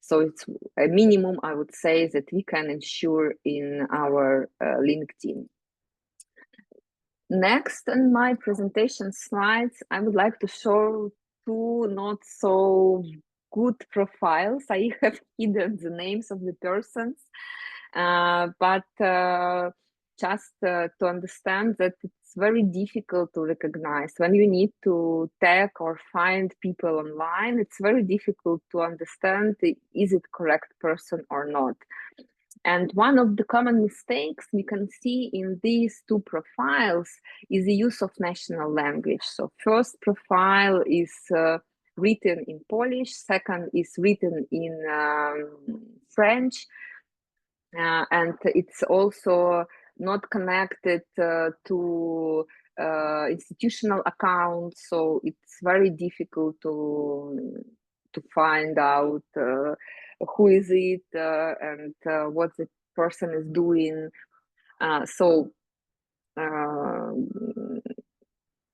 So it's a minimum, I would say, that we can ensure in our LinkedIn. Next on my presentation slides, I would like to show two not so good profiles. I have hidden the names of the persons, but just to understand that it's very difficult to recognize. When you need to tag or find people online, it's very difficult to understand, is it correct person or not. And one of the common mistakes we can see in these two profiles is the use of national language. So first profile is written in Polish, second is written in French, and it's also not connected to institutional accounts. So it's very difficult to find out who is it and what the person is doing. So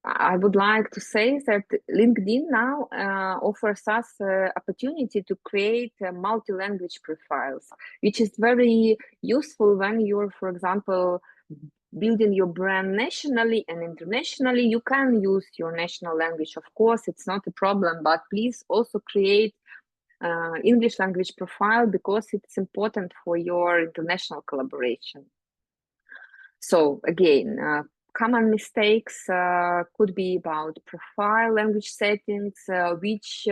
I would like to say that LinkedIn now offers us opportunity to create multi-language profiles, which is very useful when you're, for example, building your brand nationally and internationally. You can use your national language, of course, it's not a problem, but please also create English language profile because it's important for your international collaboration. So again, common mistakes could be about profile language settings, which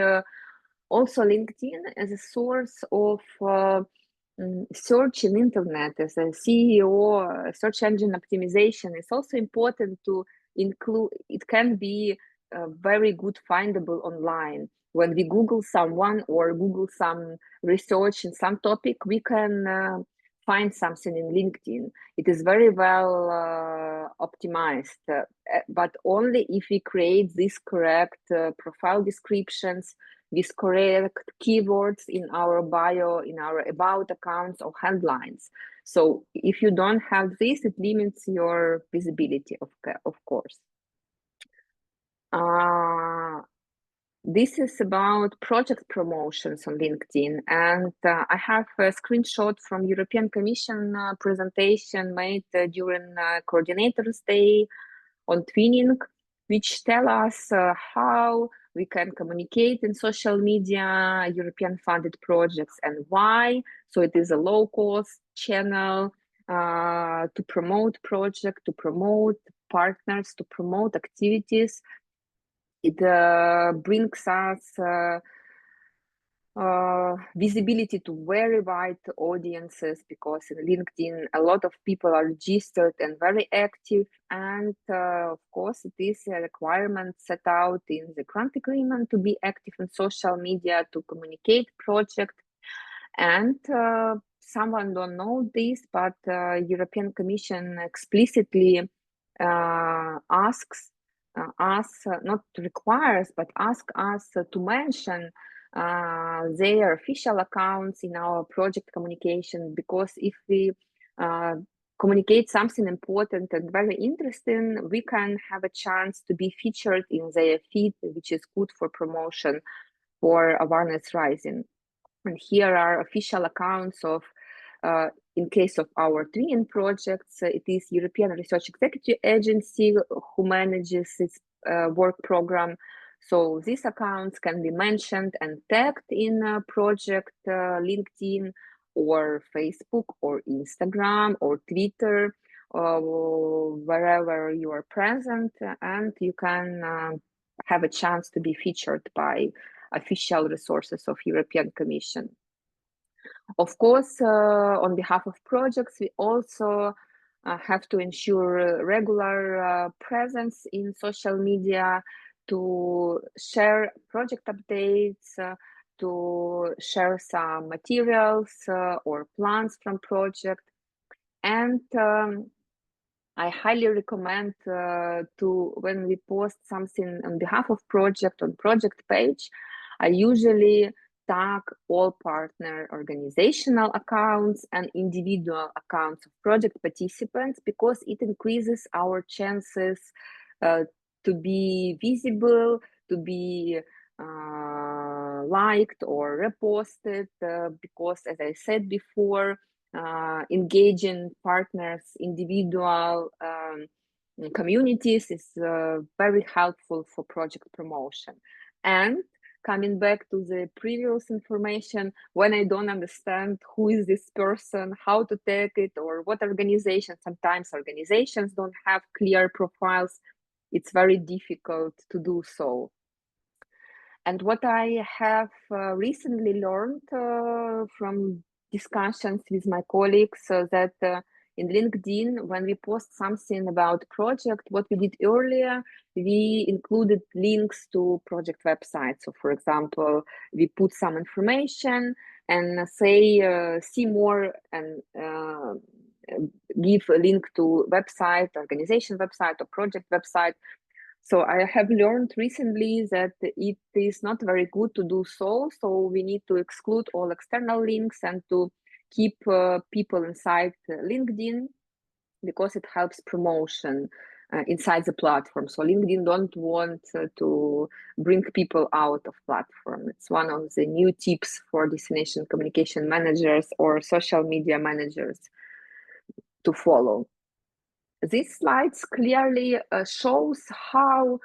also LinkedIn as a source of search in internet. As a CEO, search engine optimization is also important to include. It can be very good findable online. When we Google someone or Google some research in some topic, we can find something in LinkedIn. It is very well optimized, but only if we create these correct profile descriptions with correct keywords in our bio, in our about accounts or headlines. So if you don't have this, it limits your visibility, of course. This is about project promotions on LinkedIn, and I have a screenshot from European Commission presentation made during Coordinators Day on Twinning, which tell us how we can communicate in social media European funded projects and why. So it is a low-cost channel to promote projects, to promote partners, to promote activities. It brings us visibility to very wide audiences, because in LinkedIn a lot of people are registered and very active, and of course it is a requirement set out in the grant agreement to be active in social media, to communicate project. And someone don't know this, but European Commission explicitly asks us, not requires, but ask us to mention their official accounts in our project communication, because if we communicate something important and very interesting, we can have a chance to be featured in their feed, which is good for promotion, for awareness rising. And here are official accounts of, in case of our twinning projects, it is European Research Executive Agency who manages its work program. So these accounts can be mentioned and tagged in project LinkedIn or Facebook or Instagram or Twitter, wherever you are present, and you can have a chance to be featured by official resources of European Commission. Of course, on behalf of projects, we also have to ensure regular presence in social media, to share project updates, to share some materials or plans from project. And I highly recommend to, when we post something on behalf of project on project page, I usually tag all partner organizational accounts and individual accounts of project participants, because it increases our chances to be visible, to be liked or reposted, because as I said before, engaging partners, individual communities is very helpful for project promotion. And coming back to the previous information, when I don't understand who is this person, how to tag it, or what organization, sometimes organizations don't have clear profiles, it's very difficult to do so. And what I have recently learned from discussions with my colleagues, that in LinkedIn, when we post something about project, what we did earlier, we included links to project websites. So for example, we put some information and say, see more, and give a link to website, organization website or project website. So I have learned recently that it is not very good to do so. So we need to exclude all external links and to keep people inside LinkedIn, because it helps promotion inside the platform. So LinkedIn don't want to bring people out of platform. It's one of the new tips for destination communication managers or social media managers to follow. These slides clearly shows how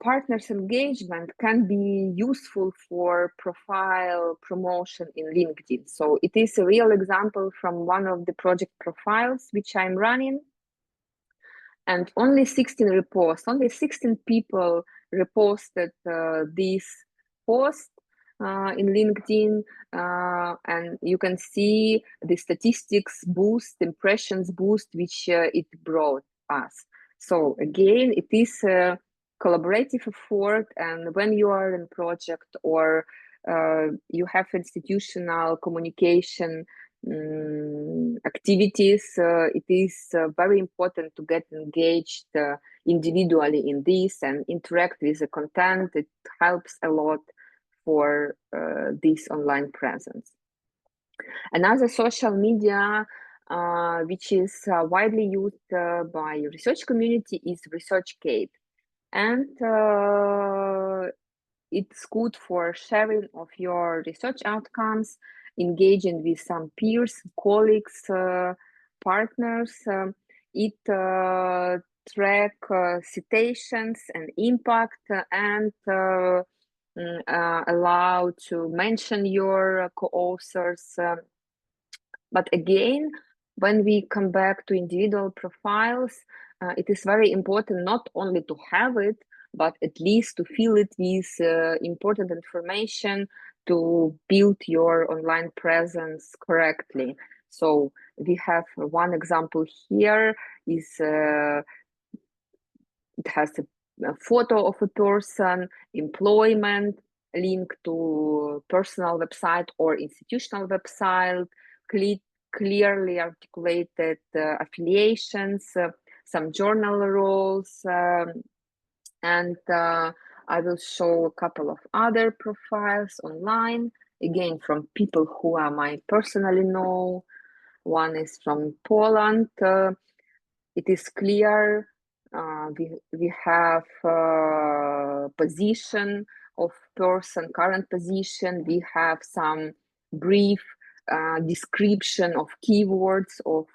partners engagement can be useful for profile promotion in LinkedIn. So it is a real example from one of the project profiles which I'm running. And only 16 reposts, only 16 people reposted this post in LinkedIn, and you can see the statistics boost, impressions boost, which it brought us. So again, it is a collaborative effort, and when you are in project or you have institutional communication activities, it is very important to get engaged individually in this and interact with the content. It helps a lot for this online presence. Another social media which is widely used by research community is ResearchGate, and it's good for sharing of your research outcomes, engaging with some peers, colleagues, partners. It track citations and impact, and allow to mention your co-authors. But again, when we come back to individual profiles, it is very important not only to have it, but at least to fill it with important information to build your online presence correctly. So we have one example here is it has a photo of a person, employment, link to personal website or institutional website, clearly articulated affiliations, some journal roles, and I will show a couple of other profiles online, again from people who I personally know. One is from Poland. It is clear we have position of person, current position. We have some brief description of keywords of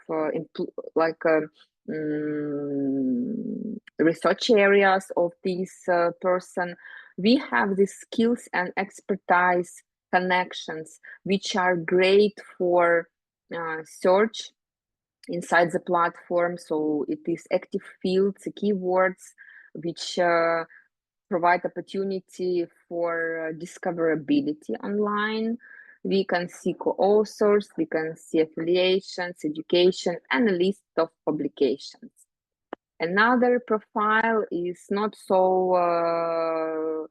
research areas of this person. We have the skills and expertise connections, which are great for search inside the platform. So it is active fields, keywords, which provide opportunity for discoverability online. We can see co-authors, we can see affiliations, education, and a list of publications. Another profile is not so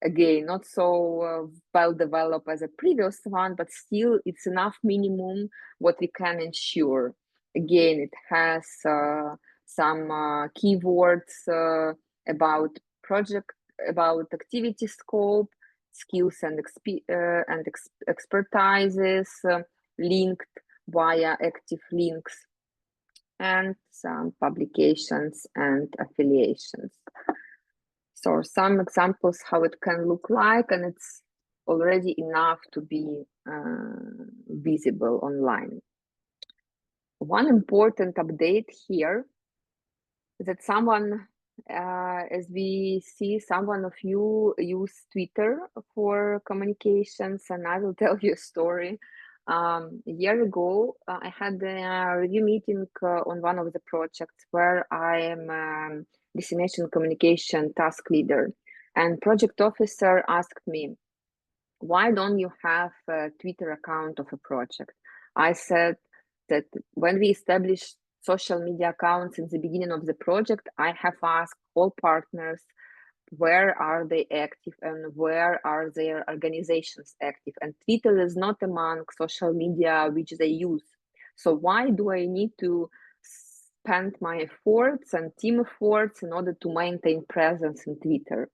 again, not so well developed as a previous one, but still it's enough minimum what we can ensure. Again, it has some keywords about project, about activity scope, skills and expertises linked via active links, and some publications and affiliations. So some examples how it can look like, and it's already enough to be visible online. One important update here is that someone, as we see, someone of you use Twitter for communications, and I will tell you a story. A year ago, I had a review meeting on one of the projects where I am Dissemination communication task leader, and project officer asked me, why don't you have a Twitter account of a project? I said that when we established social media accounts in the beginning of the project, I have asked all partners where are they active and where are their organizations active, and Twitter is not among social media which they use. So why do I need to spend my efforts and team efforts in order to maintain presence in Twitter?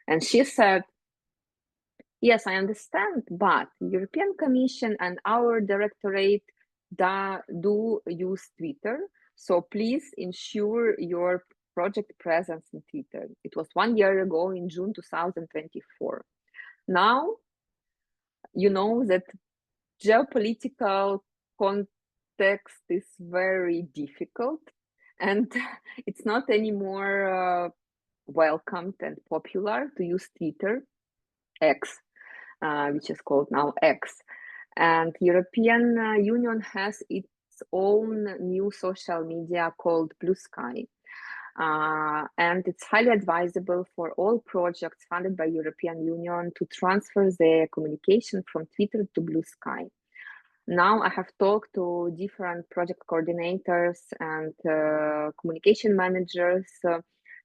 And she said, yes, I understand, but European Commission and our directorate do use Twitter, so please ensure your project presence in Twitter. It was 1 year ago in June 2024. Now, you know that geopolitical context is very difficult, and it's not anymore welcomed and popular to use Twitter, X, which is called now X. And European Union has its own new social media called Blue Sky. And it's highly advisable for all projects funded by European Union to transfer their communication from Twitter to Blue Sky. Now I have talked to different project coordinators and communication managers,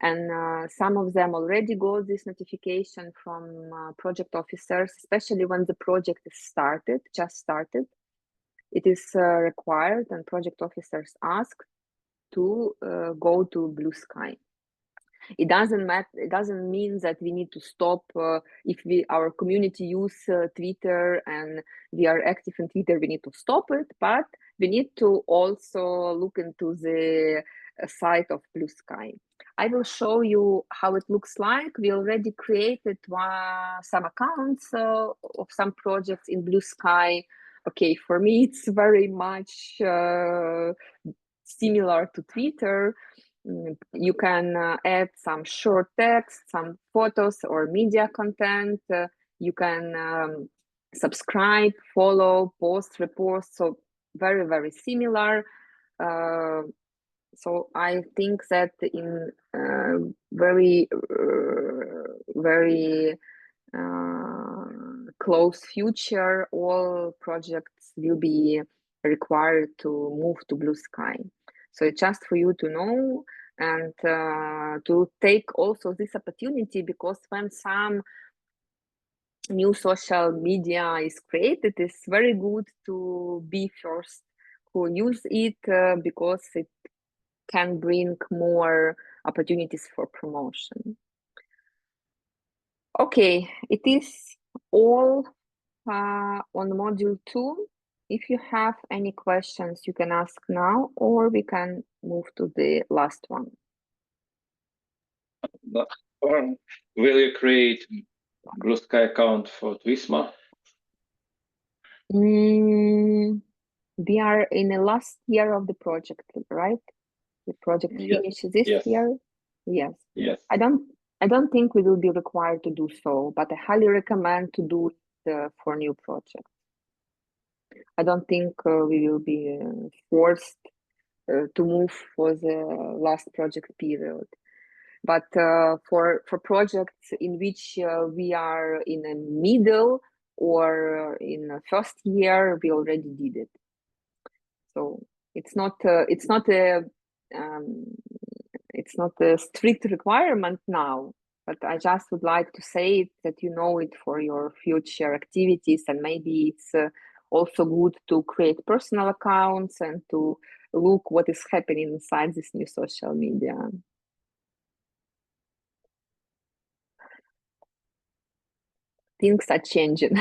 and some of them already got this notification from project officers, especially when the project is just started. It is required, and project officers ask to go to Blue Sky. It doesn't matter. It doesn't mean that we need to stop if our community use Twitter and we are active in Twitter. We need to stop it, but we need to also look into the site of Blue Sky. I will show you how it looks like. We already created some accounts of some projects in Blue Sky. Okay, for me it's very much similar to Twitter. You can add some short text, some photos or media content. You can subscribe, follow, post, repost. So very, very similar. So I think that in very close future, all projects will be required to move to Blue Sky. So it's just for you to know and to take also this opportunity, because when some new social media is created, it's very good to be first who use it because it can bring more opportunities for promotion. Okay, it is all on module 2. If you have any questions, you can ask now, or we can move to the last one. Will you create Blue Sky account for TWISMA? We are in the last year of the project, right? The project finishes this year. Yes. I don't think we will be required to do so, but I highly recommend to do it for new projects. I don't think we will be forced to move for the last project period. But for projects in which we are in the middle or in the first year, we already did it. So it's not a strict requirement now, but I just would like to say that you know it for your future activities, and maybe it's also good to create personal accounts and to look what is happening inside this new social media. Things are changing.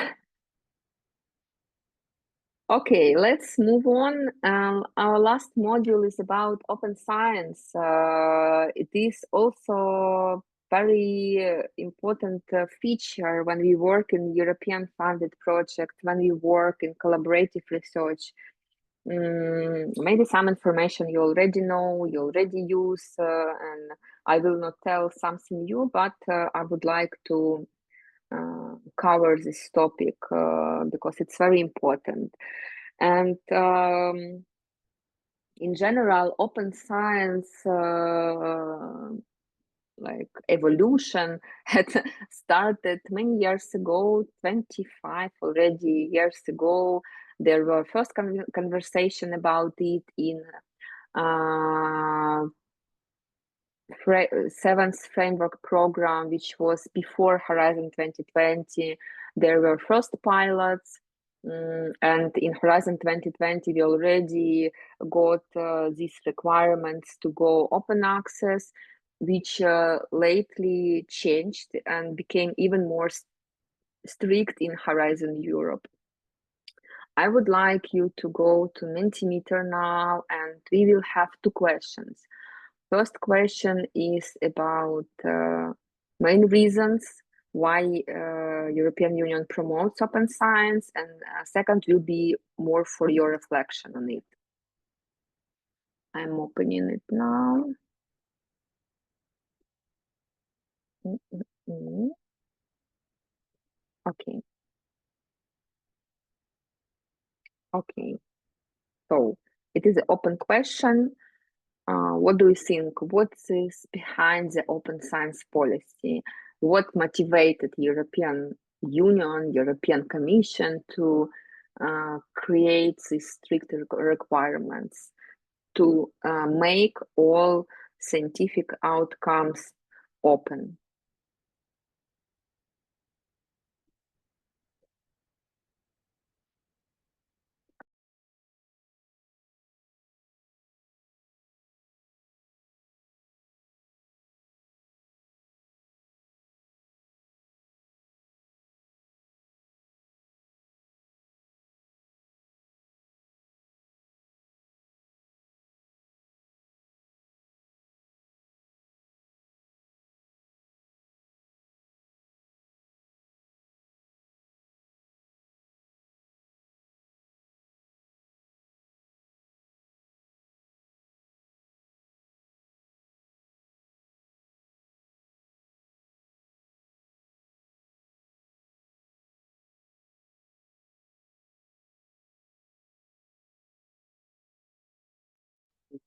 Okay, let's move on. Our last module is about open science. It is also very important feature when we work in European funded project, when we work in collaborative research. Maybe some information you already know, you already use, and I will not tell something new, but I would like to cover this topic because it's very important. And in general, open science like evolution had started many years ago, 25 already years ago. There were first conversation about it in 7th framework program, which was before Horizon 2020. There were first pilots, and in Horizon 2020 we already got these requirements to go open access, which lately changed and became even more strict in Horizon Europe. I would like you to go to Mentimeter now, and we will have 2 questions. First question is about main reasons why European Union promotes open science, and second will be more for your reflection on it. I'm opening it now. Okay. Okay. So it is an open question. What do you think? What is behind the open science policy? What motivated European Union, European Commission to create these strict requirements to make all scientific outcomes open?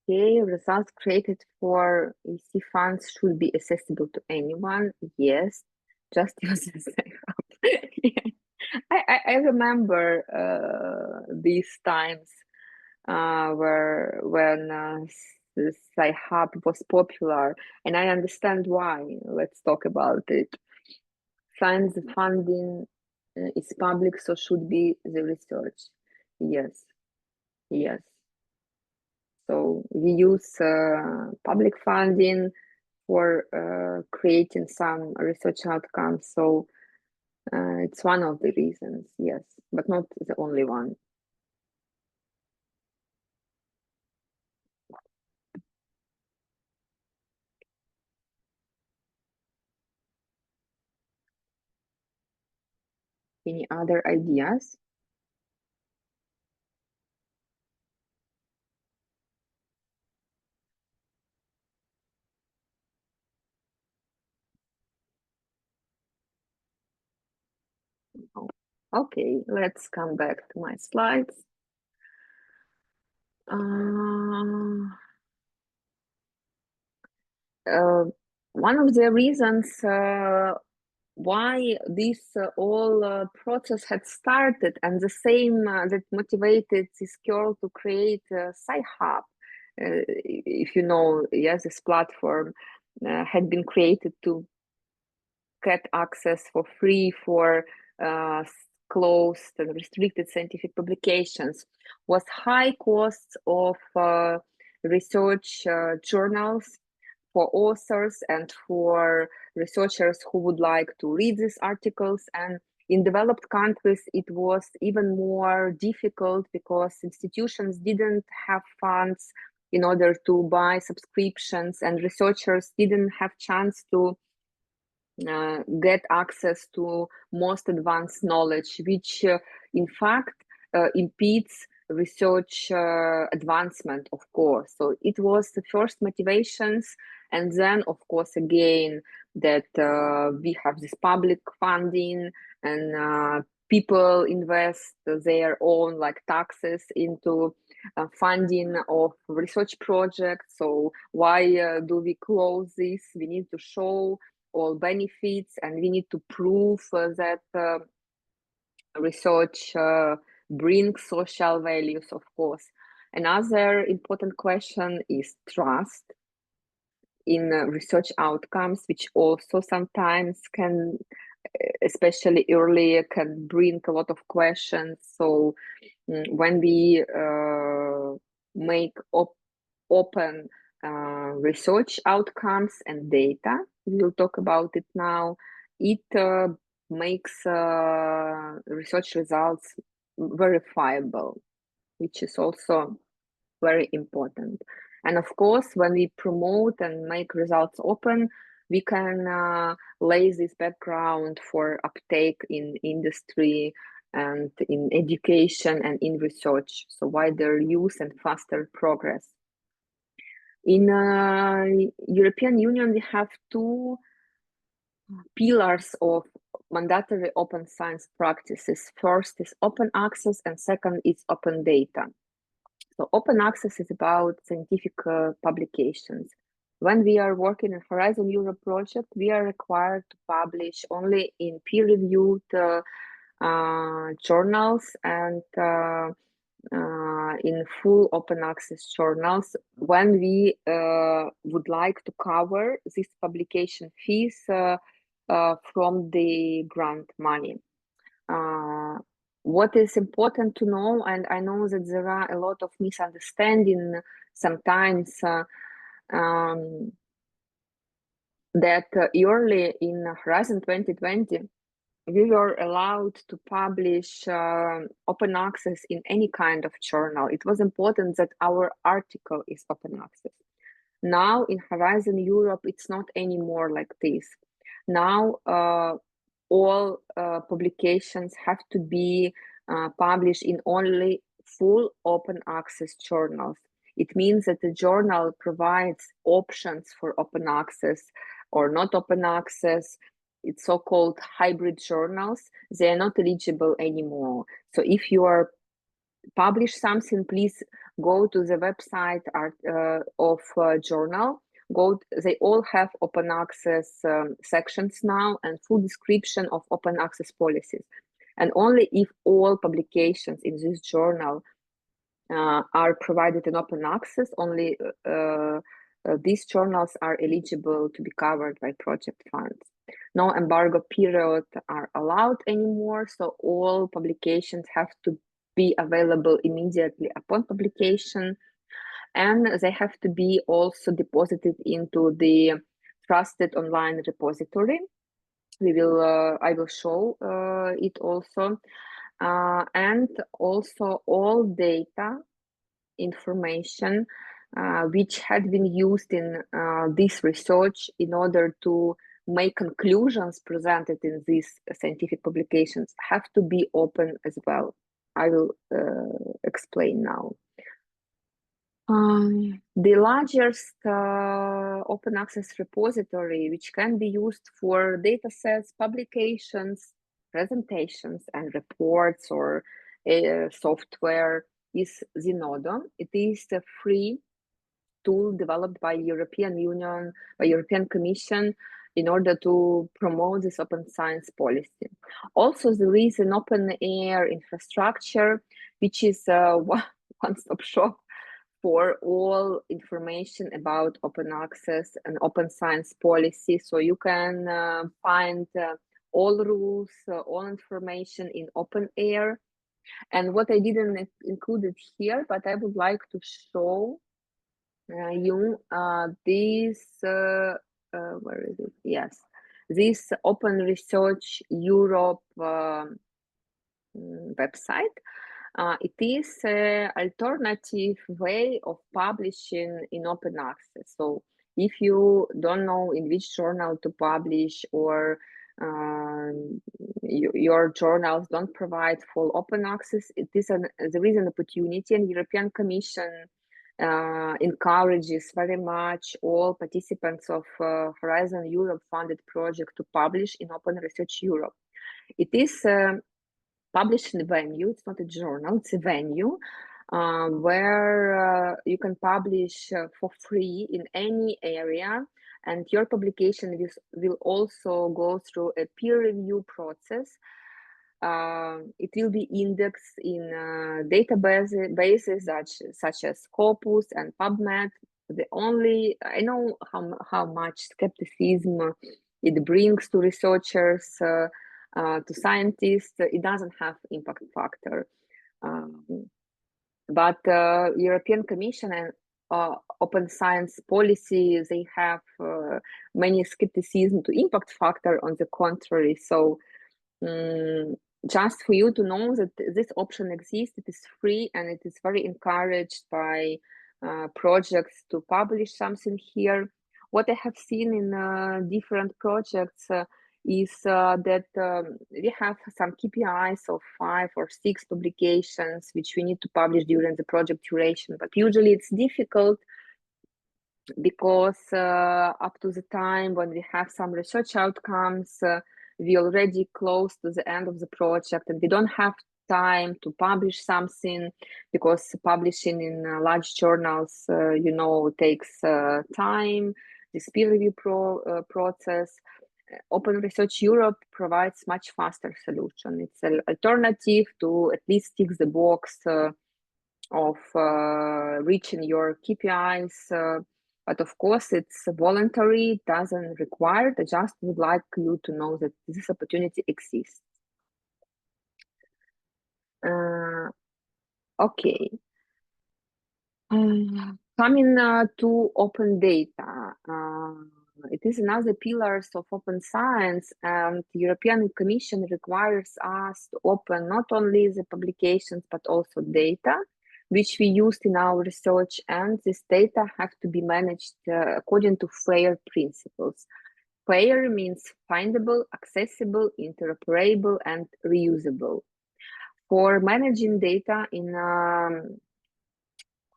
Okay, results created for EC funds should be accessible to anyone. Yes, just use the safe hub. Yeah. I remember these times where when Sci-Hub was popular, and I understand why. Let's talk about it. Science funding is public, so should be the research. Yes, yes. So we use public funding for creating some research outcomes. So it's one of the reasons, yes, but not the only one. Any other ideas? Okay, let's come back to my slides. One of the reasons why this whole process had started, and the same that motivated this girl to create Sci-Hub. If you know, yes, this platform had been created to get access for free for closed and restricted scientific publications, was high costs of research journals for authors and for researchers who would like to read these articles. And in developed countries, it was even more difficult because institutions didn't have funds in order to buy subscriptions, and researchers didn't have chance to get access to most advanced knowledge, which in fact impedes research advancement, of course. So it was the first motivations, and then of course again that we have this public funding, and people invest their own like taxes into funding of research projects. So why do we close this? We need to show all benefits, and we need to prove that research brings social values, of course. Another important question is trust in research outcomes, which also sometimes can, especially early, can bring a lot of questions. So when we make open research outcomes and data, we'll talk about it now, it makes research results verifiable, which is also very important. And of course, when we promote and make results open, we can lay this background for uptake in industry and in education and in research, so wider use and faster progress. In European Union, we have two pillars of mandatory open science practices. First is open access, and second is open data. So open access is about scientific publications. When we are working in Horizon Europe project, we are required to publish only in peer-reviewed journals and in full open access journals. When we would like to cover this publication fees from the grant money. What is important to know, and I know that there are a lot of misunderstanding sometimes, that early in Horizon 2020, we were allowed to publish open access in any kind of journal. It was important that our article is open access. Now in Horizon Europe, it's not anymore like this. Now all publications have to be published in only full open access journals. It means that the journal provides options for open access or not open access. It's so-called hybrid journals. They are not eligible anymore. So if you are publish something, please go to the website of journal. They all have open access sections now and full description of open access policies. And only if all publications in this journal are provided in open access, only these journals are eligible to be covered by project funds. No embargo period are allowed anymore, so all publications have to be available immediately upon publication, and they have to be also deposited into the trusted online repository. I will show it also, and also all data information which had been used in this research in order to make conclusions presented in these scientific publications have to be open as well. I will explain now. The largest open access repository which can be used for datasets, publications, presentations, and reports or software is Zenodo. It is a free tool developed by European Union, by European Commission in order to promote this open science policy. Also, there is an open air infrastructure, which is a one-stop shop for all information about open access and open science policy. So you can find all rules, all information in open air. And what I didn't include it here, but I would like to show you this, where is it? Yes, this Open Research Europe website. It is an alternative way of publishing in open access. So if you don't know in which journal to publish, or your journals don't provide full open access, there is an opportunity, and European Commission encourages very much all participants of Horizon Europe funded project to publish in Open Research Europe. It is publishing venue. It's not a journal, it's a venue where you can publish for free in any area, and your publication will also go through a peer review process. It will be indexed in databases such as Scopus and PubMed. I know how much skepticism it brings to researchers, to scientists. It doesn't have impact factor, but European Commission and open science policy, they have many skepticism to impact factor. On the contrary, so just for you to know that this option exists, it is free, and it is very encouraged by projects to publish something here. What I have seen in different projects is that we have some KPIs of 5 or 6 publications which we need to publish during the project duration, but usually it's difficult because up to the time when we have some research outcomes, we already close to the end of the project and we don't have time to publish something, because publishing in large journals, takes time, this peer review process. Open Research Europe provides much faster solution. It's an alternative to at least tick the box of reaching your KPIs. But of course, it's voluntary, it doesn't require it. I just would like you to know that this opportunity exists. Okay. Coming to open data. It is another pillars of open science, and the European Commission requires us to open not only the publications, but also data, which we used in our research, and this data have to be managed according to FAIR principles. FAIR means findable, accessible, interoperable, and reusable. For managing data in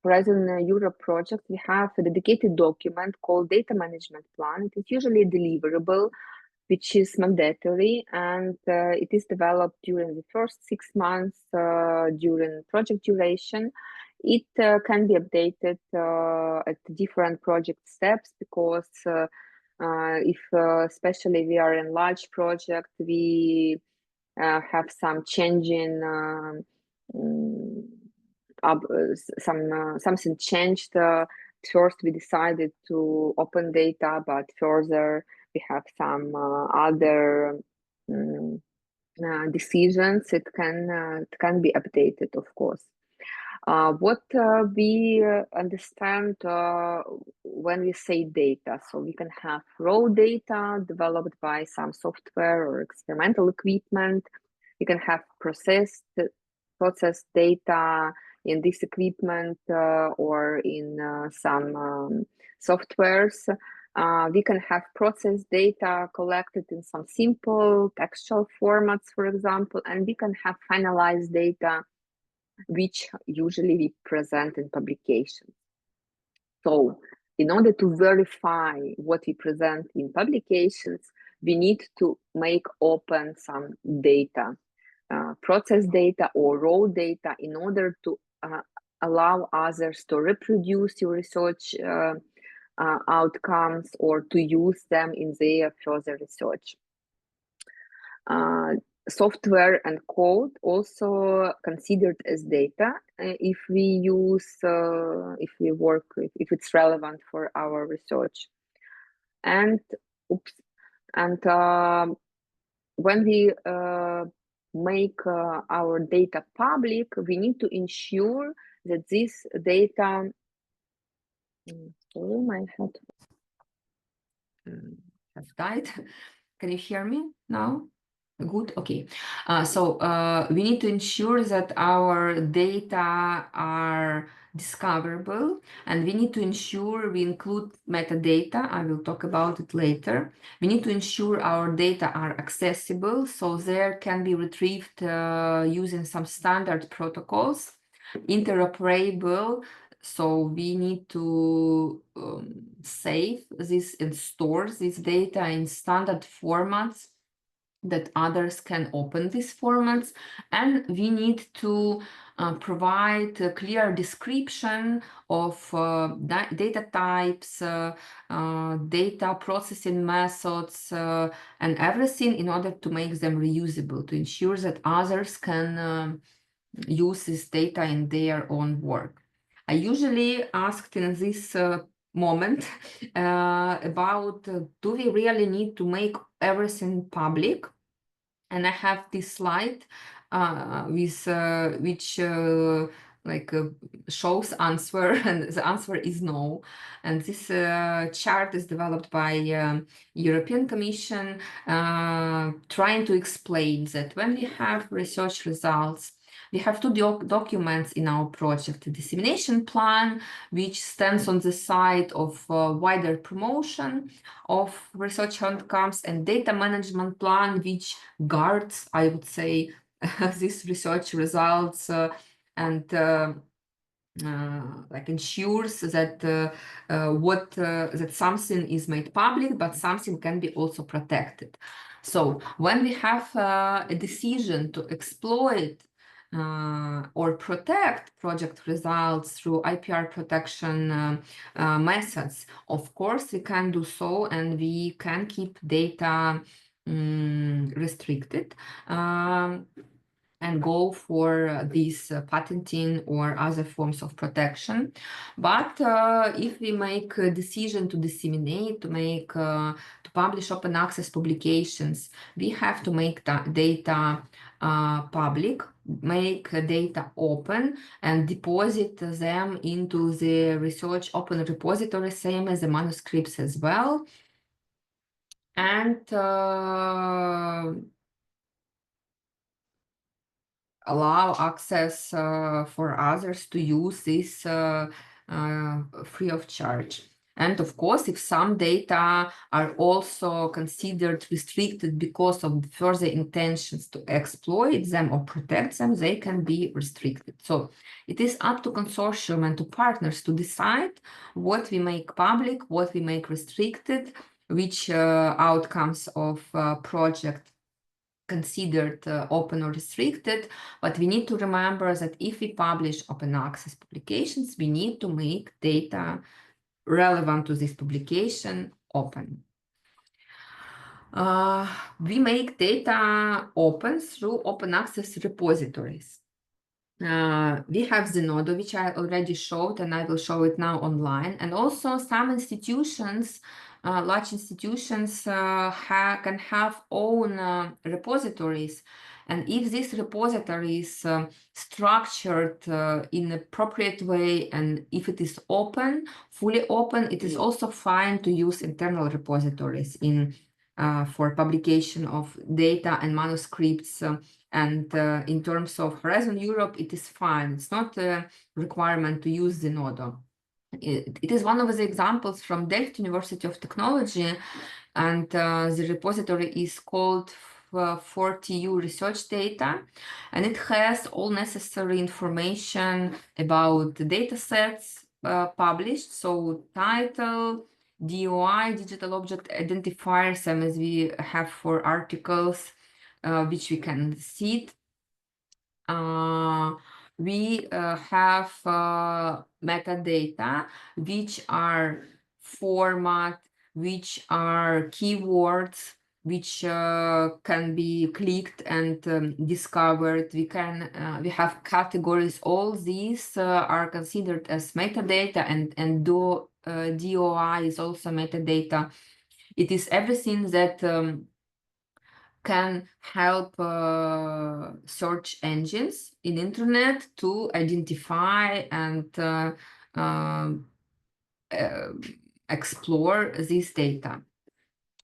Horizon Europe project, we have a dedicated document called Data Management Plan. It is usually deliverable, which is mandatory, and it is developed during the first 6 months during project duration. It can be updated at different project steps, because if especially we are in large project, we have some changing something changed. First, we decided to open data, but further we have some other decisions. It can be updated, of course. What we understand when we say data, so we can have raw data developed by some software or experimental equipment. We can have processed data in this equipment or in some softwares. We can have processed data collected in some simple textual formats, for example, and we can have finalized data, which usually we present in publications. So in order to verify what we present in publications, we need to make open some data, process data or raw data, in order to allow others to reproduce your research outcomes or to use them in their further research. Software and code also considered as data if we use, if it's relevant for our research. And when we make our data public, we need to ensure that this data. Sorry, my head has died. Can you hear me now? Good. Okay. So we need to ensure that our data are discoverable, and we need to ensure we include metadata. I will talk about it later. We need to ensure our data are accessible, so there can be retrieved using some standard protocols. Interoperable, so we need to save this and store this data in standard formats that others can open these formats, and we need to provide a clear description of data types, data processing methods, and everything, in order to make them reusable, to ensure that others can use this data in their own work. I usually asked in this moment about do we really need to make everything public? And I have this slide with which shows answer, and the answer is no. And this chart is developed by European Commission, trying to explain that when we have research results, we have two documents in our project: the dissemination plan, which stands on the side of wider promotion of research outcomes, and data management plan, which guards, I would say, these research results and like ensures that that something is made public, but something can be also protected. So when we have a decision to exploit or protect project results through IPR protection methods, of course we can do so, and we can keep data restricted. And go for this patenting or other forms of protection. But if we make a decision to disseminate, to publish open access publications, we have to make data public, make data open, and deposit them into the research open repository, same as the manuscripts as well. And allow access for others to use this free of charge. And of course, if some data are also considered restricted because of further intentions to exploit them or protect them, they can be restricted. So it is up to consortium and to partners to decide what we make public, what we make restricted, which outcomes of project considered open or restricted, but we need to remember that if we publish open access publications, we need to make data relevant to this publication open. We make data open through open access repositories. We have Zenodo, which I already showed, and I will show it now online. And also some institutions, large institutions can have own repositories. And if this repository is structured in an appropriate way, and if it is open, fully open, it is also fine to use internal repositories for publication of data and manuscripts. And in terms of Horizon Europe, it is fine. It's not a requirement to use Zenodo. It is one of the examples from Delft University of Technology, and the repository is called 40U Research Data, and it has all necessary information about the data sets published, so title, DOI, digital object identifier, same as we have for articles, which we can see it. We have metadata, which are format, which are keywords, which can be clicked and discovered. We have categories. All these are considered as metadata, and DOI is also metadata. It is everything that can help search engines in internet to identify and explore this data.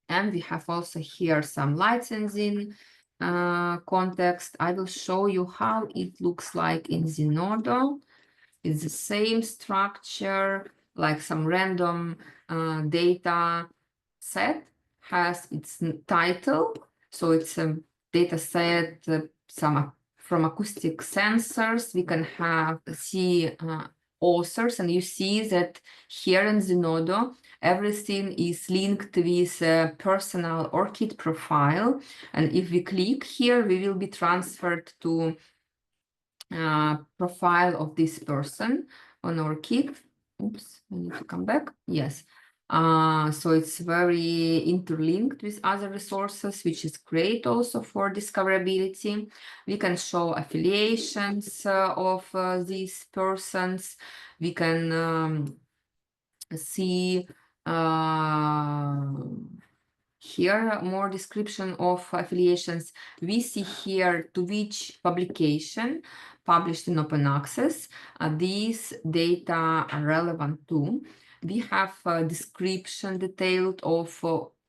And we have also here some licensing context. I will show you how it looks like in Zenodo. It's the same structure, like some random data set has its title. So it's a data set, from acoustic sensors. We can see authors, and you see that here in Zenodo, everything is linked with a personal ORCID profile. And if we click here, we will be transferred to profile of this person on ORCID. Oops, I need to come back. Yes. So it's very interlinked with other resources, which is great also for discoverability. We can show affiliations of these persons. We can see here more description of affiliations. We see here to which publication published in open access these data are relevant to. We have a description detailed of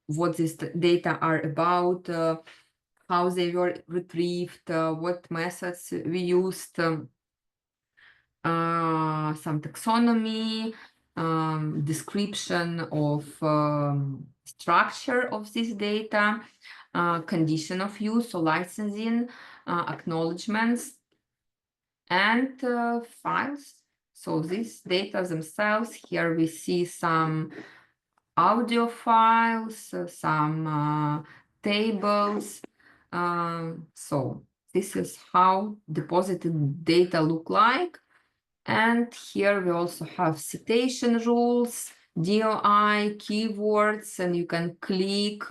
what these data are about, how they were retrieved, what methods we used, some taxonomy, description of structure of this data, condition of use, so licensing, acknowledgements, and files. So these data themselves, here we see some audio files, some tables. So this is how deposited data look like. And here we also have citation rules, DOI, keywords, and you can click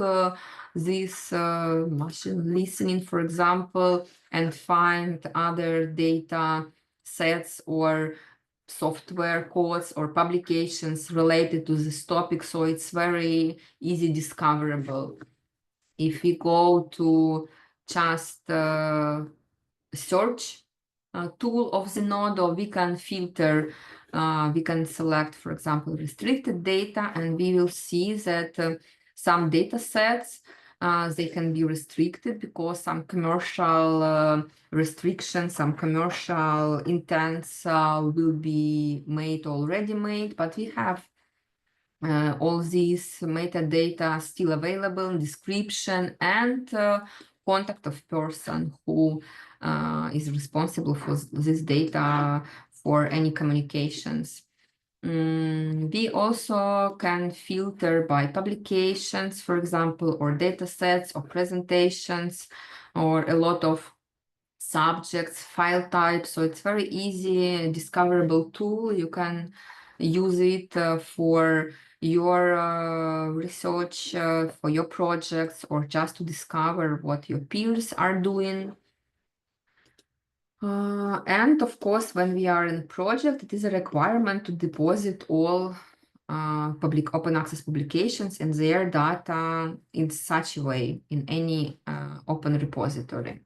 this machine listening, for example, and find other data sets or software codes or publications related to this topic. So it's very easy discoverable. If we go to just search tool of Zenodo, we can filter, we can select, for example, restricted data, and we will see that some data sets, they can be restricted because some commercial restrictions, some commercial intents will be already made, but we have all these metadata still available, description, and contact of person who is responsible for this data for any communications. We also can filter by publications, for example, or data sets or presentations, or a lot of subjects, file types. So it's very easy, discoverable tool. You can use it for your research, for your projects, or just to discover what your peers are doing. And of course, when we are in a project, it is a requirement to deposit all public open access publications and their data in such a way in any open repository.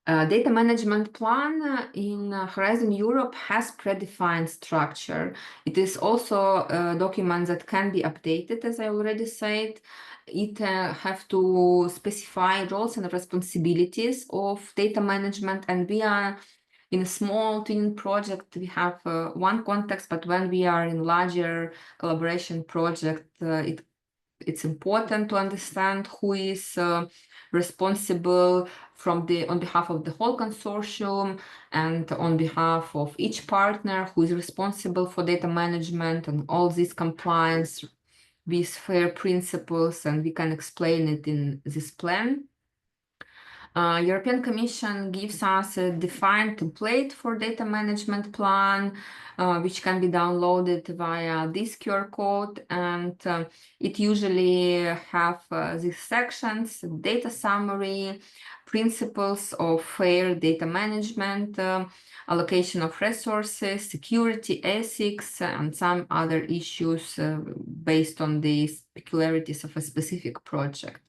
Data management plan in Horizon Europe has predefined structure. It is also a document that can be updated, as I already said. It have to specify roles and responsibilities of data management, and we are in a small twin project, we have one context, but when we are in larger collaboration project, it's important to understand who is responsible on behalf of the whole consortium and on behalf of each partner who is responsible for data management and all this compliance with FAIR principles, and we can explain it in this plan. European Commission gives us a defined template for data management plan, which can be downloaded via this QR code, and it usually have these sections: data summary, principles of fair data management, allocation of resources, security, ethics, and some other issues based on the peculiarities of a specific project.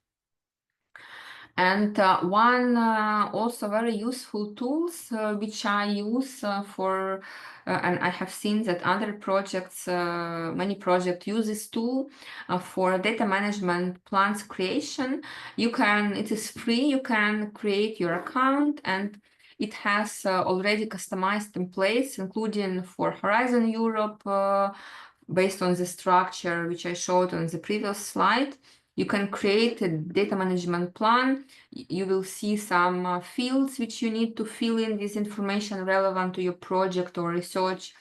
And one also very useful tools which I use for, and I have seen that other projects, many projects use this tool for data management plans creation. It is free, you can create your account, and it has already customized templates, including for Horizon Europe, based on the structure which I showed on the previous slide. You can create a data management plan. You will see some fields which you need to fill in with information relevant to your project or research.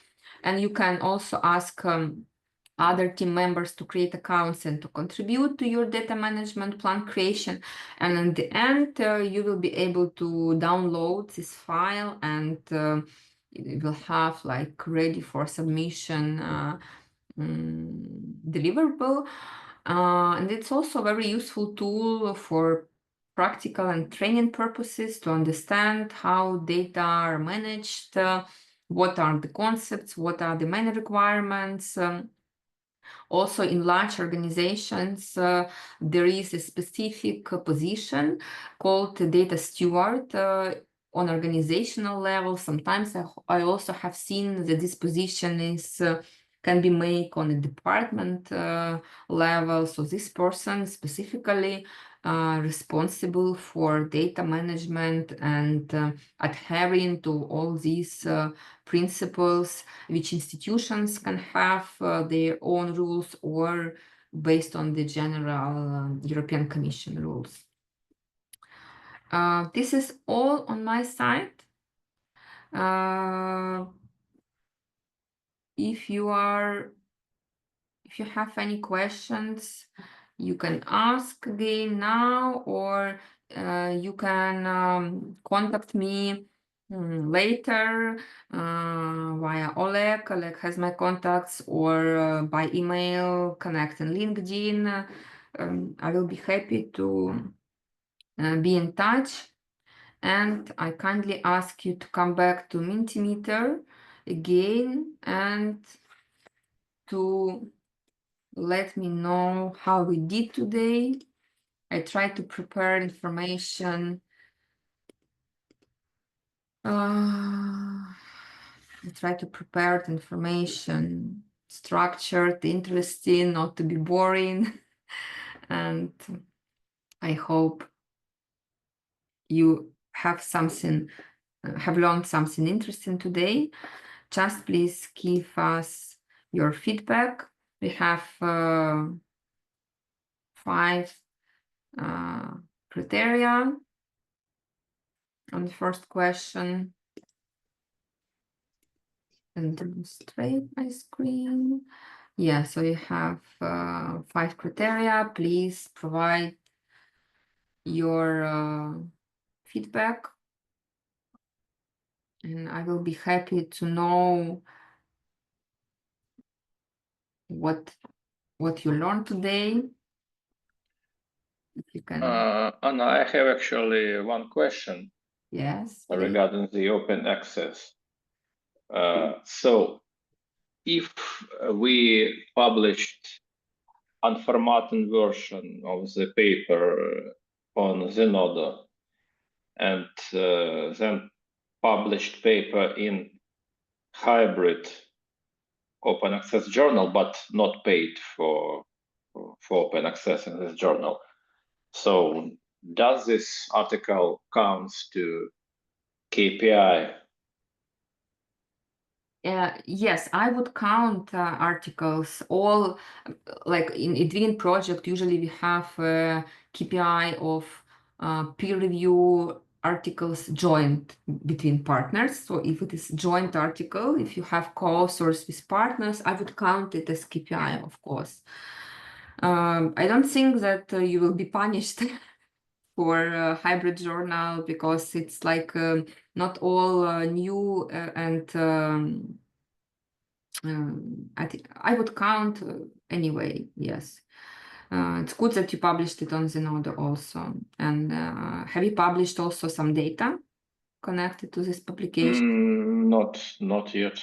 And you can also ask other team members to create accounts and to contribute to your data management plan creation. And in the end, you will be able to download this file, and you will have like ready for submission deliverable. And it's also a very useful tool for practical and training purposes to understand how data are managed, what are the concepts, what are the main requirements. Also, in large organizations, there is a specific position called data steward on organizational level. Sometimes I also have seen that this position can be made on a department level. So this person specifically responsible for data management and adhering to all these principles, which institutions can have their own rules or based on the general European Commission rules. This is all on my side. if you have any questions, you can ask again now, or you can contact me later via Oleg. Oleg has my contacts, or by email, connect in LinkedIn. I will be happy to be in touch. And I kindly ask you to come back to Mentimeter again and to let me know how we did today. I tried to prepare information. I try to prepare the information structured, interesting, not to be boring. And I hope you have learned something interesting today. Just please give us your feedback. We have 5 criteria on the first question. And demonstrate my screen. Yeah, so you have 5 criteria. Please provide your feedback, and I will be happy to know what you learned today. If you can. Anna, I have actually one question. Yes. Regarding the open access. So if we published unformatted version of the paper on Zenodo and then published paper in hybrid open access journal, but not paid for open access in this journal. So does this article counts to KPI? Yes, I would count articles. All like in Edwin project, usually we have a KPI of peer review articles joined between partners. So if it is joint article, if you have co-authors with partners, I would count it as KPI, of course. I don't think that you will be punished for a hybrid journal, because it's like not all new and I think I would count anyway. Yes, it's good that you published it on Zenodo also. And have you published also some data connected to this publication? Not yet.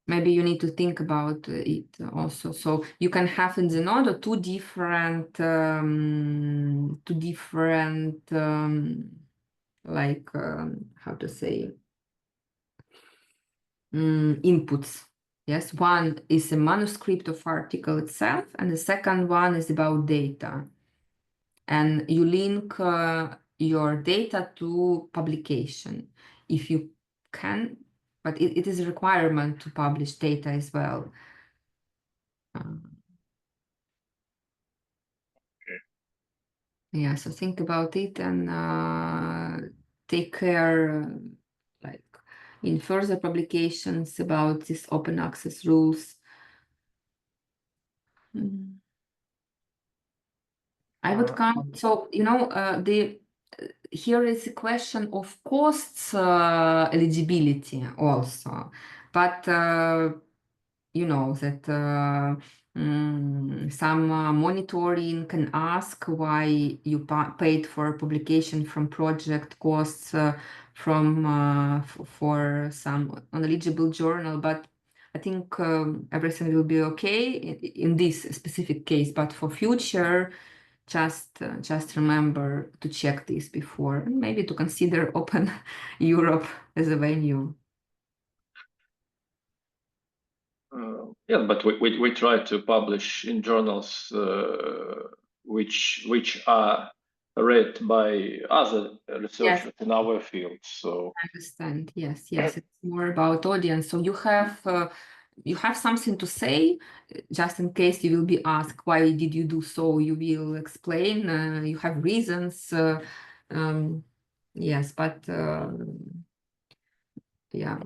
Maybe you need to think about it also. So you can have in Zenodo two different like how to say inputs. Yes, one is a manuscript of article itself, and the second one is about data. And you link your data to publication if you can, but it is a requirement to publish data as well. Okay. Yeah, so think about it and take care, like in further publications about these open access rules. I would count. So here is a question of costs eligibility also, but you know that some monitoring can ask why you paid for publication from project costs for some uneligible journal, but I think everything will be okay in this specific case. But for future, just remember to check this before, and maybe to consider Open Europe as a venue. Yeah, but we try to publish in journals which are read by other researchers in our field. So I understand. Yes, it's more about audience. So you have something to say, just in case you will be asked why did you do so. You will explain. You have reasons. Yes, but yeah.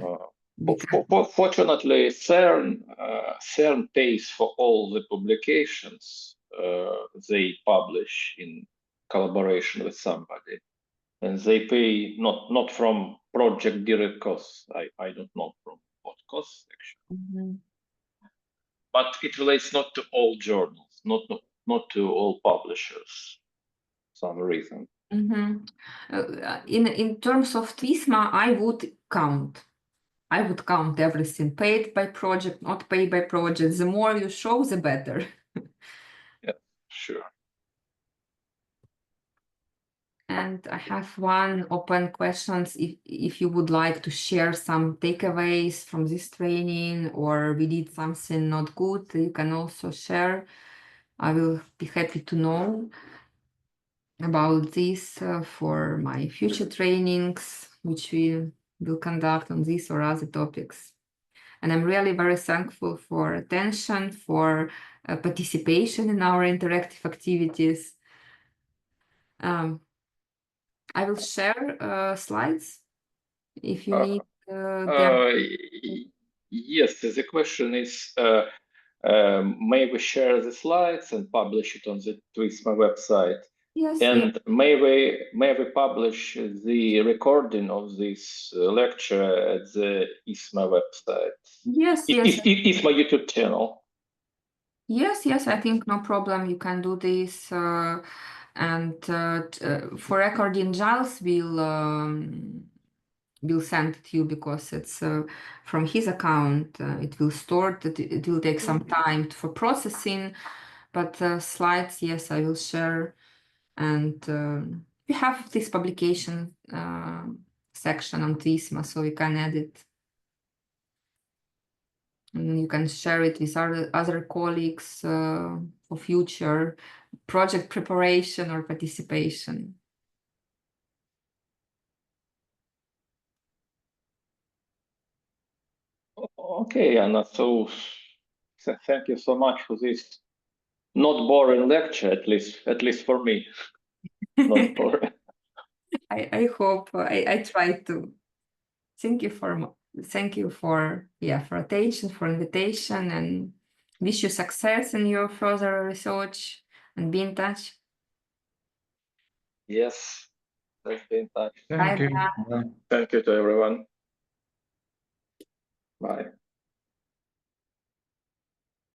Fortunately, CERN pays for all the publications they publish in collaboration with somebody, and they pay not from project direct costs. I don't know from what costs actually, but it relates not to all journals, not to all publishers. Some reason. In terms of TWISMA, I would count everything, paid by project, not paid by project. The more you show, the better. Yeah, sure. And I have one open questions. If you would like to share some takeaways from this training, or we did something not good, you can also share. I will be happy to know about this for my future trainings, which we will conduct on this or other topics. And I'm really very thankful for attention, for participation in our interactive activities. I will share slides if you need them. Yes, the question is, may we share the slides and publish it on the TWISMA website? Yes. And yes. May we publish the recording of this lecture at the ISMA website? Yes. ISMA YouTube channel. Yes, I think no problem. You can do this. And for recording, Giles will send it to you because it's from his account. It will store it. It will take some time for processing, but slides, yes, I will share. And we have this publication section on TWISMA, so you can add it. And you can share it with other colleagues for future project preparation or participation. Okay, Anna, so thank you so much for this not boring lecture, at least for me. Not boring. I hope I try to. Thank you for attention, for invitation, and wish you success in your further research, and be in touch. Yes, let's be in touch. Thank you. Thank you to everyone. Bye.